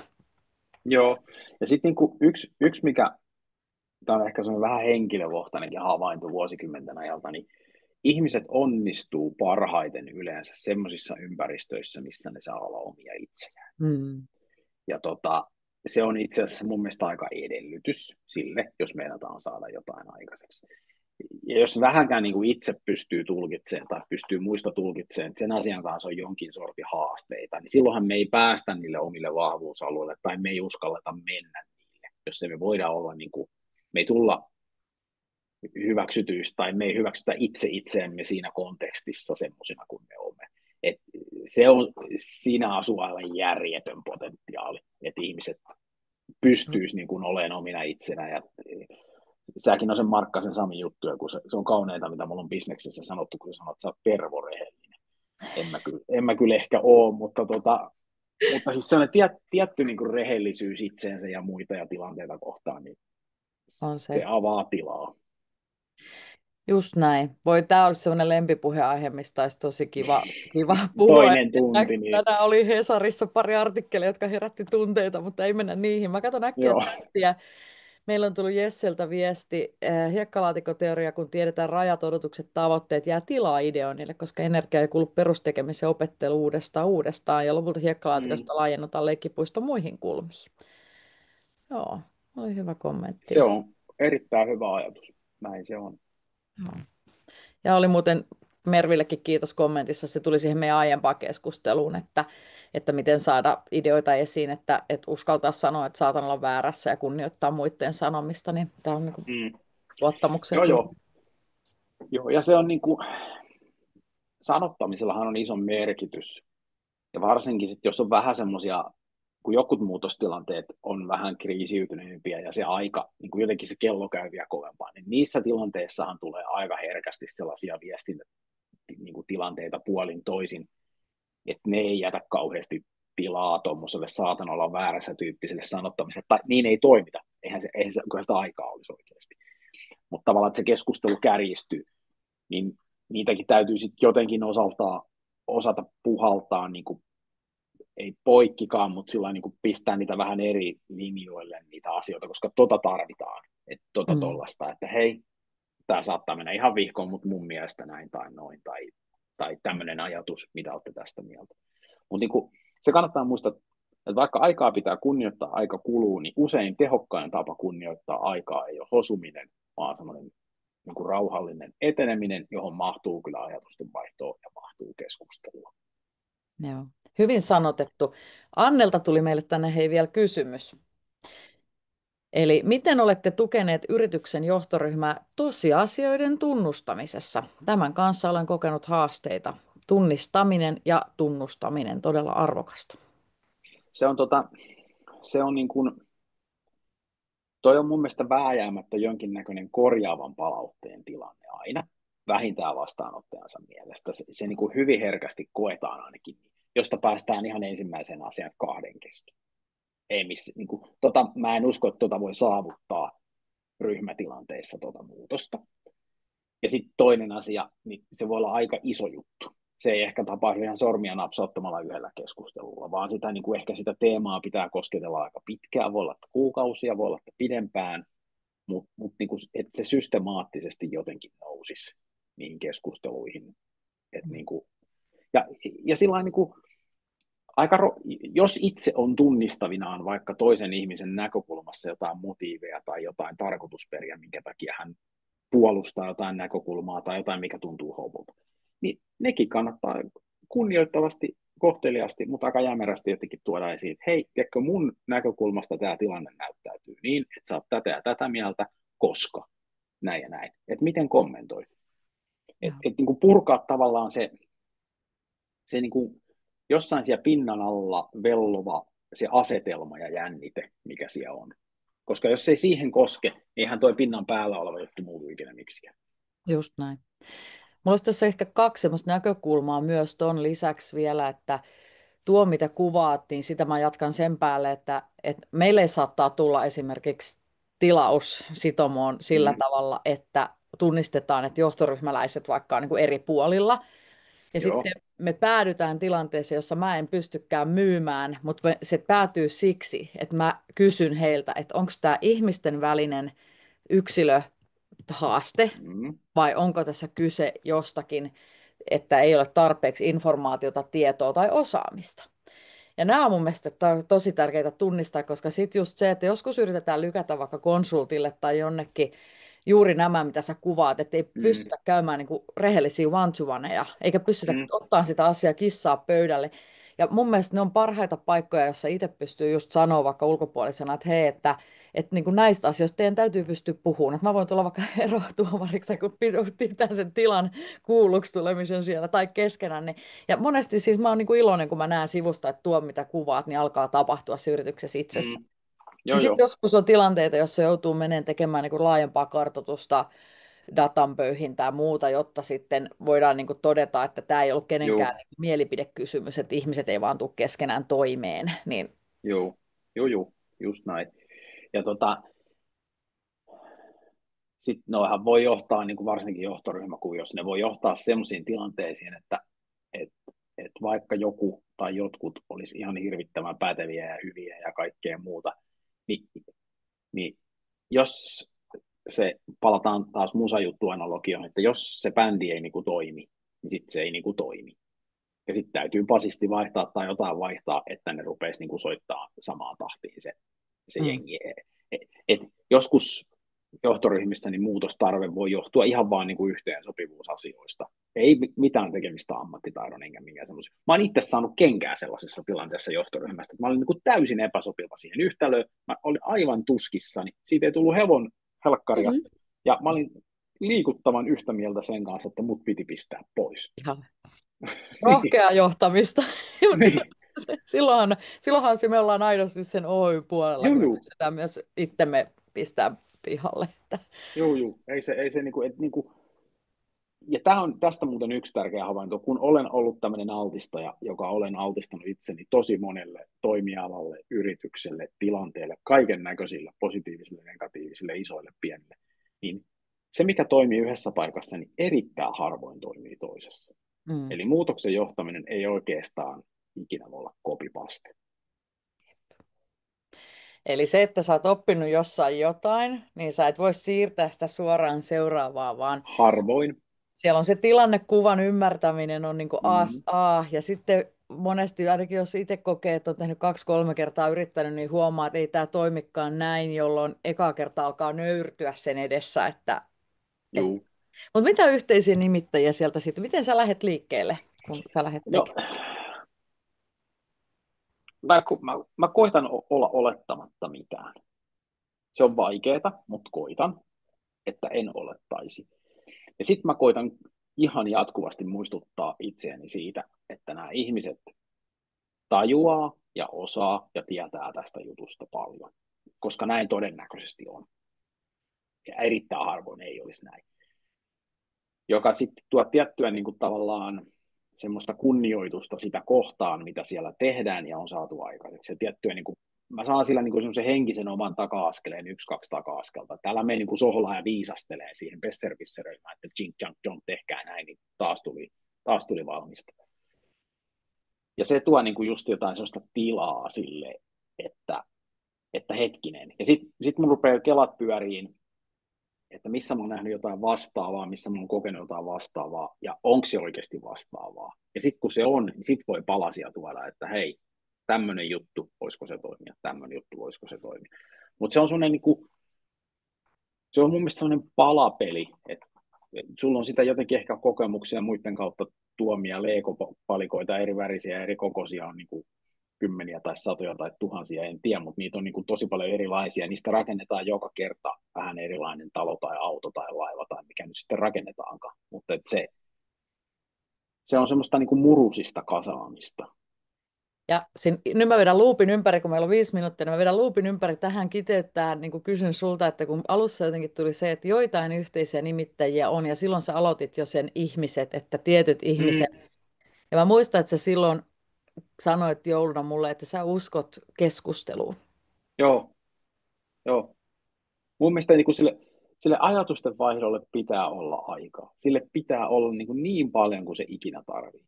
Joo. Ja sitten niinku yksi, mikä, tämä on ehkä semmoinen vähän henkilökohtainenkin havainto vuosikymmenten ajalta, niin ihmiset onnistuu parhaiten yleensä semmoisissa ympäristöissä, missä ne saa olla omia itseään. Mm. Ja se on itse asiassa mun mielestä aika edellytys sille, jos meinataan saada jotain aikaiseksi. Ja jos vähänkään niin kuin itse pystyy tulkitsemaan tai pystyy muista tulkitsemaan, että sen asian kanssa on jonkin sortin haasteita, niin silloinhan me ei päästä niille omille vahvuusalueille tai me ei uskalleta mennä niille, jos me voidaan olla, niin kuin, me ei tulla hyväksytyistä tai me ei hyväksytä itse itseämme siinä kontekstissa semmoisina kuin me olemme. Et siinä asuu aivan järjetön potentiaali, että ihmiset pystyisi niin kuin olemaan omina itsenä. Ja säkin on sen Markkasen Samin juttuja, kun se on kauneita, mitä mulla on bisneksessä sanottu, kun sä sanot, että sä oot pervorehellinen. En mä kyllä ehkä ole, mutta siis sellainen tietty niin kuin rehellisyys itseensä ja muita ja tilanteita kohtaan, niin On se se. avaa tilaa. Just näin. Tämä olisi sellainen lempipuheaihe, mistä olisi tosi kiva puhua. Toinen tunti, niin Tänään oli Hesarissa pari artikkelia, jotka herätti tunteita, mutta ei mennä niihin. Mä katson äkkiä joo. chattia. Meillä on tullut Jesseltä viesti. Hiekkalaatikoteoria, kun tiedetään rajat, odotukset, tavoitteet, jää tilaa ideoinnille, koska energia ei kulu perustekemiseen opettelu uudestaan. Ja lopulta Mm. hiekkalaatikosta laajennetaan leikkipuisto muihin kulmiin. Joo, oli hyvä Se kommentti. on erittäin hyvä ajatus. Näin se on. Joo. Ja oli muuten Mervillekin kiitos kommentissa, se tuli siihen meidän aiempaan keskusteluun, että miten saada ideoita esiin, että uskaltaa sanoa, että saatan olla väärässä ja kunnioittaa muiden sanomista, niin tämä on niin kuin Mm. luottamukseen Joo, kyllä. joo. Joo, ja se on niin kuin, sanottamisellahan on iso merkitys. Ja varsinkin sit, jos on vähän semmoisia, kun jotkut muutostilanteet on vähän kriisiytyneempiä ja se aika, niin kuin jotenkin se kello käy vielä kovempaa, niin niissä tilanteissahan tulee aika herkästi sellaisia niin kuin tilanteita puolin toisin, että ne ei jätä kauheasti tilaa tuommoiselle saatan olla väärässä tyyppiselle sanottamiselle, tai niin ei toimita, eihän se kun sitä aikaa olisi oikeasti. Mutta tavallaan, että se keskustelu kärjistyy, niin niitäkin täytyy sitten jotenkin osata puhaltaa, niin kuin, ei poikkikaan, mutta sillä niin kuin pistää niitä vähän eri linjoille niitä asioita, koska tarvitaan, että Mm. tollasta, että hei, tämä saattaa mennä ihan vihkoon, mutta mun mielestä näin tai noin, tai tämmöinen ajatus, mitä olette tästä mieltä. Mutta niin se kannattaa muistaa, että vaikka aikaa pitää kunnioittaa, aika kuluu, niin usein tehokkain tapa kunnioittaa aikaa ei ole hosuminen, vaan semmoinen niin kuin rauhallinen eteneminen, johon mahtuu kyllä ajatusten vaihtoa ja mahtuu keskustelua. Joo. Hyvin sanotettu. Annelta tuli meille tänne hei vielä kysymys. Eli miten olette tukeneet yrityksen johtoryhmää tosiasioiden tunnustamisessa? Tämän kanssa olen kokenut haasteita. Tunnistaminen ja tunnustaminen, todella arvokasta. Se on, se on niin kuin, toi on mun mielestä vääjäämättä jonkinnäköinen korjaavan palautteen tilanne aina, vähintään vastaanottajansa mielestä. Se niin kuin hyvin herkästi koetaan ainakin, josta päästään ihan ensimmäisen asian kahden kesken. Ei niin kuin, mä en usko, että voi saavuttaa ryhmätilanteissa muutosta. Ja sitten toinen asia, niin se voi olla aika iso juttu. Se ei ehkä tapahdu ihan sormia napsauttamalla yhdellä keskustelulla, vaan ehkä sitä teemaa pitää kosketella aika pitkään, voi olla että kuukausia, voi olla että pidempään, mutta niin että se systemaattisesti jotenkin nousisi niihin keskusteluihin. Et niin kuin, ja sillä niin kuin, jos itse on tunnistavinaan vaikka toisen ihmisen näkökulmassa jotain motiiveja tai jotain tarkoitusperiä, minkä takia hän puolustaa jotain näkökulmaa tai jotain, mikä tuntuu hopulta, niin nekin kannattaa kunnioittavasti, kohteliasti, mutta aika jämerästi jotenkin tuoda esiin, että hei, tiedätkö, mun näkökulmasta tämä tilanne näyttäytyy niin, että sä oot tätä ja tätä mieltä, koska näin ja näin. Että miten kommentoit? Joo. Niin kuin purkaa tavallaan se niin kuin jossain siellä pinnan alla vellova se asetelma ja jännite, mikä siellä on. Koska jos ei siihen koske, niin eihän toi pinnan päällä oleva juttu muutu ikinä miksikään. Just näin. Mulla olisi tässä ehkä kaksi semmoista näkökulmaa myös ton lisäksi vielä, että tuo mitä kuvaat, niin sitä mä jatkan sen päälle, että meille saattaa tulla esimerkiksi tilaus sitomoon sillä Mm, tavalla, että tunnistetaan, että johtoryhmäläiset vaikka on niin kuin eri puolilla. Ja sitten joo. me päädytään tilanteeseen, jossa mä en pystykään myymään, mutta se päätyy siksi, että mä kysyn heiltä, että onko tämä ihmisten välinen yksilöhaaste Mm, vai onko tässä kyse jostakin, että ei ole tarpeeksi informaatiota, tietoa tai osaamista. Ja nämä on mun mielestä tosi tärkeitä tunnistaa, koska sitten just se, että joskus yritetään lykätä vaikka konsultille tai jonnekin juuri nämä, mitä sä kuvaat, että ei mm, pystytä käymään niin kuin rehellisiä one-to-oneja, eikä pystytä mm, ottaa sitä asiaa kissaa pöydälle. Ja mun mielestä ne on parhaita paikkoja, jossa itse pystyy just sanoa vaikka ulkopuolisena, että hei, että niin kuin näistä asioista teidän täytyy pystyä puhumaan. Että mä voin tulla vaikka erotuomariksi, kun pitää sen tilan kuulluksi tulemisen siellä tai keskenään. Niin. Ja monesti siis mä oon niin kuin iloinen, kun mä näen sivusta, että tuo mitä kuvaat, niin alkaa tapahtua se yrityksessä itsessä. mm. Joo, Sitten joo. joskus on tilanteita, jossa joutuu menemään tekemään niin kuin laajempaa kartoitusta, datan pöyhintää ja muuta, jotta sitten voidaan niin kuin todeta, että tämä ei ollut kenenkään Joo, niin kuin mielipidekysymys, että ihmiset ei vaan tule keskenään toimeen. Niin, joo, joo, joo, just näin. Ja sitten noihan voi johtaa, niin kuin varsinkin johtoryhmäkuviossa, ne voi johtaa sellaisiin tilanteisiin, että et, et vaikka joku tai jotkut olisi ihan hirvittävän päteviä ja hyviä ja kaikkea muuta, niin, niin jos se, palataan taas musajuttu-analogioon, että jos se bändi ei niinku toimi, niin sitten se ei niinku toimi. Ja sitten täytyy basisti vaihtaa tai jotain vaihtaa, että ne rupeisi niinku soittaa samaan tahtiin se mm, jengi. Et joskus johtoryhmissä niin muutostarve voi johtua ihan vaan niin kuin yhteensopivuusasioista. Ei mitään tekemistä ammattitaidon enkä minkään semmoisia. Mä oon itse saanut kenkää sellaisessa tilanteessa johtoryhmästä, että mä olin niin kuin täysin epäsopiva siihen yhtälöön. Mä olin aivan tuskissani. Siitä ei tullut hevon helkkaria. mm, Ja mä olin liikuttavan yhtä mieltä sen kanssa, että mut piti pistää pois. ihan rohkeaa johtamista. Mut Niin, silloinhan me ollaan aidosti sen Oy-puolella, juu, kun juu, yritetään myös itsemme pistää pihalle. Että. juu, juu. Ei se niinku, et niinku, ja tämä on tästä muuten yksi tärkeä havainto, kun olen ollut tämmöinen altistaja, joka olen altistanut itseni tosi monelle toimialalle, yritykselle, tilanteelle, kaiken näköisille, positiivisille, negatiivisille, isoille, pienille, niin se, mikä toimii yhdessä paikassa, niin erittäin harvoin toimii toisessa. Mm. Eli muutoksen johtaminen ei oikeastaan ikinä voi olla copy-paste. Eli se, että sä oot oppinut jossain jotain, niin sä et voi siirtää sitä suoraan seuraavaan, vaan Harvoin. siellä on se tilannekuvan ymmärtäminen on niin kuin Mm, ja sitten monesti, ainakin jos itse kokee, että on tehnyt 2-3 kertaa yrittänyt, niin huomaa, että ei tämä toimikaan näin, jolloin eka kerta alkaa nöyrtyä sen edessä. juu. Mutta mitä yhteisiä nimittäjiä sieltä sitten? Miten sä lähdet liikkeelle, kun sä lähdet No, tekemään? mä koitan olla olettamatta mitään. Se on vaikeaa, mutta koitan, että en olettaisi. Ja sitten mä koitan ihan jatkuvasti muistuttaa itseäni siitä, että nämä ihmiset tajuaa ja osaa ja tietää tästä jutusta paljon, koska näin todennäköisesti on. Ja erittäin harvoin ei olisi näin. Joka sitten tuo tiettyä niin kuin tavallaan semmoista kunnioitusta sitä kohtaan, mitä siellä tehdään ja on saatu aikaiseksi. Ja tiettyä, niin kuin, mä saan sillä niin kuin semmoisen henkisen oman taka-askeleen, 1-2 taka-askelta. Täällä me niin kuin sohlaa ja viisastelee siihen besservisseröimään, että jink, jank, jong, tehkää näin, niin taas tuli valmista. Ja se tuo niin kuin just jotain sellaista tilaa sille, että hetkinen. Ja sit mun rupeaa kelat pyöriin, että missä mä oon nähnyt jotain vastaavaa, missä mä oon kokenut jotain vastaavaa, ja onko se oikeasti vastaavaa. Ja sitten kun se on, niin sitten voi palasia tuoda, että hei, tämmöinen juttu, voisiko se toimia, tämmöinen juttu, voisiko se toimia. Mutta se on semmoinen, niinku, se on mun mielestä semmoinen palapeli, että sulla on sitä jotenkin ehkä kokemuksia muiden kautta tuomia Lego-palikoita, eri värisiä, eri kokoisia on niinku kymmeniä tai satoja tai tuhansia, en tiedä, mutta niitä on niin kuin tosi paljon erilaisia. Niistä rakennetaan joka kerta vähän erilainen talo tai auto tai laiva tai mikä nyt sitten rakennetaankaan. Mutta se on semmoista niin kuin murusista kasaamista. Ja nyt mä vedän luupin ympäri, kun meillä on 5 minuuttia, niin mä vedän luupin ympäri tähän kiteyttää, niin kuin kysyn sulta, että kun alussa jotenkin tuli se, että joitain yhteisiä nimittäjiä on, ja silloin sä aloitit jo sen ihmiset, että tietyt ihmiset. Mm, Ja mä muistan, että sä silloin sanoit jouluna mulle, että sä uskot keskusteluun. joo, joo. Mun mielestä niin kuin sille ajatusten vaihdolle pitää olla aikaa. Sille pitää olla niin paljon kuin se ikinä tarvii.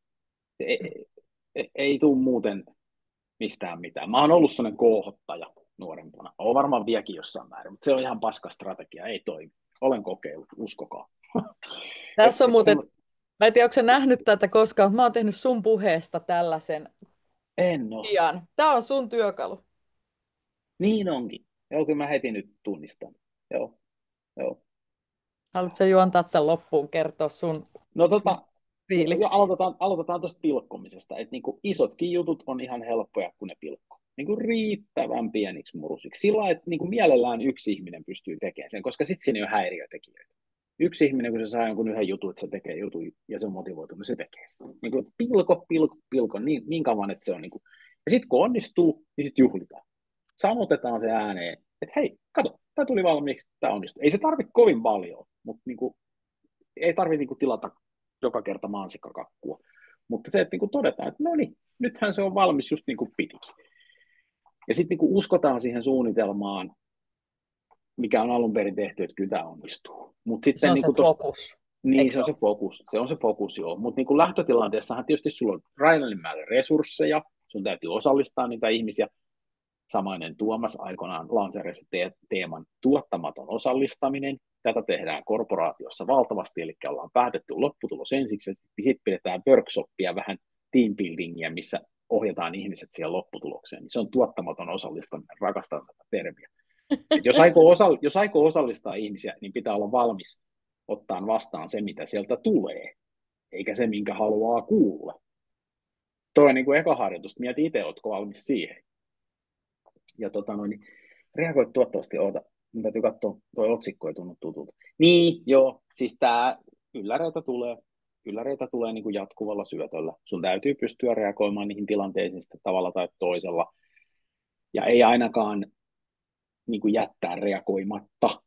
Ei tule muuten mistään mitään. Mä oon ollut sellainen koohottaja nuorempana. Oon varmaan vieläkin jossain määrin, mutta se on ihan paska strategia. Ei toimi. Olen kokeillut, uskokaa. Et, Tässä on et se, muuten, mä en tiedä, onko sä nähnyt tätä koskaan, mutta mä oon tehnyt sun puheesta tällaisen en ole. pian. Tämä on sun työkalu. Niin onkin. Joo, kyllä mä heti nyt tunnistan. Joo, joo. Haluatko sä juontaa tämän loppuun, kertoa No sun jo fiiliksi? aloitetaan tuosta pilkkomisesta. Että niinku isotkin jutut on ihan helppoja, kun ne pilkkoo. Niinku riittävän pieniksi murusiksi. Sillä lailla, että niinku mielellään yksi ihminen pystyy tekemään sen, koska sitten siinä ei ole häiriötekijöitä. Yksi ihminen, kun se saa jonkun yhden jutun, että se tekee jutun ja se on motivoitunut, se tekee sitä. Niinku pilko, niin kauan, että se on niinku. Ja sitten kun onnistuu, niin sitten juhlitaan. Sanotetaan se ääneen, että hei, kato, tämä tuli valmiiksi, tämä onnistui. Ei se tarvitse kovin paljon, mutta niinku, ei tarvitse niinku tilata joka kerta mansikkakakkua. Mutta se, että niinku todetaan, että no niin, nythän se on valmis just niin kuin pitikin. Ja sitten niinku uskotaan siihen suunnitelmaan, mikä on alun perin tehty, että kyllä tämä onnistuu. Mutta Se sitten on se niinku tosta, fokus, niin eikö se se on se ole? fokus, joo. Mutta niinku lähtötilanteessahan tietysti sulla on rajallinen määrä resursseja, sun täytyy osallistaa niitä ihmisiä. Samainen Tuomas aikoinaan lanseerasi teeman tuottamaton osallistaminen. Tätä tehdään korporaatiossa valtavasti, eli ollaan päätetty lopputulos ensiksi, ja sitten pidetään workshoppia, vähän teambuildingia, missä ohjataan ihmiset siihen lopputulokseen. Niin se on tuottamaton osallistaminen, rakastan tätä termiä. Et jos aikoo osallistaa ihmisiä, niin pitää olla valmis ottaa vastaan se, mitä sieltä tulee, eikä se, minkä haluaa kuulla. Toi on niin kuin eka harjoitus. Mieti itse, oletko valmis siihen. Ja niin reagoit tuottavasti, oota, mun täytyy katsoa, tuo otsikko ei tunnu tutulta. Niin, joo, siis tää ylläreitä tulee niin kuin jatkuvalla syötöllä. Sun täytyy pystyä reagoimaan niihin tilanteisiin sitten tavalla tai toisella. Ja ei ainakaan niin kuin jättää reagoimatta.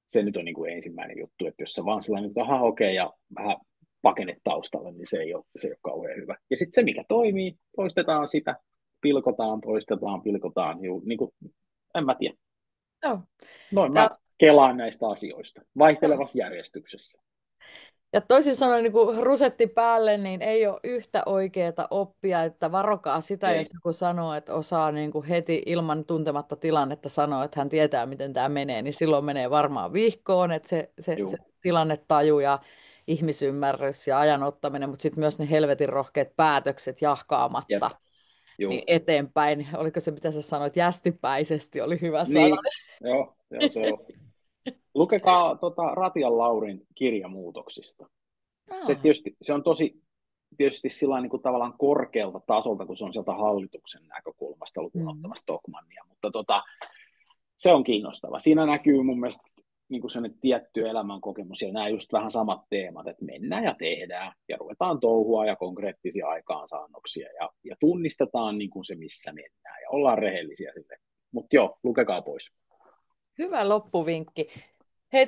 Se nyt on niin kuin ensimmäinen juttu, että jos sä vaan sellainen, että aha, okei, ja vähän pakenet taustalle, niin se ei ole kauhean hyvä. Ja sitten se, mikä toimii, toistetaan sitä, pilkotaan, niin kuin, en mä tiedä. Joo. Noin Tää, mä kelaan näistä asioista, joo. vaihtelevassa järjestyksessä. Ja toisin sanoen niin kuin rusetti päälle, niin ei ole yhtä oikeaa oppia, että varokaa sitä, jos Ei, joku sanoo, että osaa niin kuin heti ilman tuntematta tilannetta sanoa, että hän tietää, miten tämä menee, niin silloin menee varmaan vihkoon, että se juu, tilannetaju ja ihmisymmärrys ja ajan ottaminen, mutta sitten myös ne helvetin rohkeat päätökset jep, jahkaamatta niin juu. eteenpäin. Oliko se, mitä sä sanoit, jästipäisesti oli hyvä sana. Niin, joo, se on. Lukekaa Ratian Laurin kirja muutoksista. Ah, Se on tosi tietysti sillä niin kuin tavallaan korkealta tasolta, kun se on sieltä hallituksen näkökulmasta lukuun mm. ottamatta Stockmannia, mutta se on kiinnostava. Siinä näkyy mun mielestä niin kuin sellainen tietty elämänkokemus ja nämä just vähän samat teemat, että mennään ja tehdään ja ruvetaan touhua ja konkreettisia aikaansaannoksia ja tunnistetaan niin kuin se, missä mennään ja ollaan rehellisiä sille. Mutta joo, lukekaa pois. Hyvä loppuvinkki. Hei,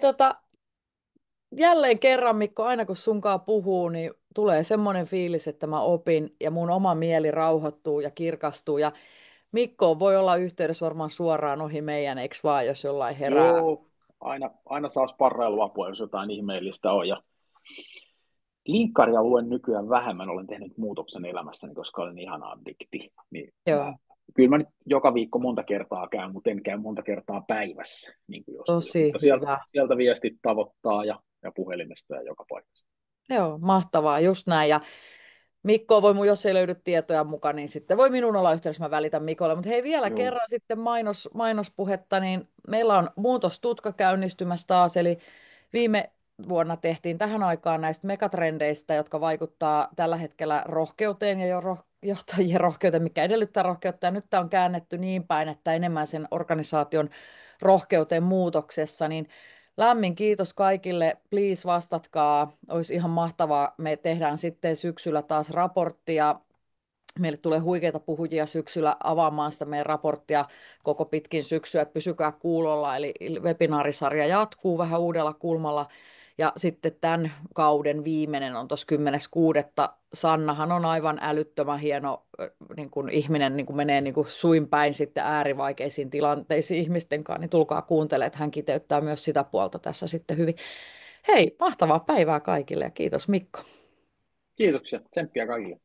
jälleen kerran, Mikko, aina kun sunkaan puhuu, niin tulee semmoinen fiilis, että mä opin ja mun oma mieli rauhoittuu ja kirkastuu. Ja Mikko voi olla yhteydessä varmaan suoraan ohi meidän, eikö vaan, jos jollain herää. Joo, aina saa sparrailuapua, jos jotain ihmeellistä on. Ja linkkaria luen nykyään vähemmän, olen tehnyt muutoksen elämässäni, koska olen ihan addikti. Niin Joo, kyllä mä nyt joka viikko monta kertaa käyn, mutta en käy monta kertaa päivässä, niin kuin joskus. tosi Mutta hyvä. sieltä viestit tavoittaa ja puhelimesta ja joka paikasta. Joo, mahtavaa, just näin. Ja Mikko voi, jos ei löydy tietoja mukaan, niin sitten voi minun olla yhteydessä, mä välitän Mikolle. Mutta hei, vielä Joo, kerran sitten mainospuhetta, niin meillä on muutostutka käynnistymässä taas, eli viime vuonna tehtiin tähän aikaan näistä megatrendeistä, jotka vaikuttaa tällä hetkellä rohkeuteen ja johtajien rohkeuteen, mikä edellyttää rohkeutta. Ja nyt tämä on käännetty niin päin, että enemmän sen organisaation rohkeuteen muutoksessa, niin lämmin kiitos kaikille. Please vastatkaa. Olisi ihan mahtavaa. Me tehdään sitten syksyllä taas raporttia. Meille tulee huikeita puhujia syksyllä avaamaan sitä meidän raporttia koko pitkin syksyä, että pysykää kuulolla. Eli webinaarisarja jatkuu vähän uudella kulmalla. Ja sitten tämän kauden viimeinen on tuossa 10.6. Sannahan on aivan älyttömän hieno niin kuin ihminen, niin kuin menee niin kuin suin päin sitten äärivaikeisiin tilanteisiin ihmisten kanssa, niin tulkaa kuuntelemaan, että hän kiteyttää myös sitä puolta tässä sitten hyvin. Hei, mahtavaa päivää kaikille ja kiitos Mikko. Kiitoksia, tsemppiä kaikille.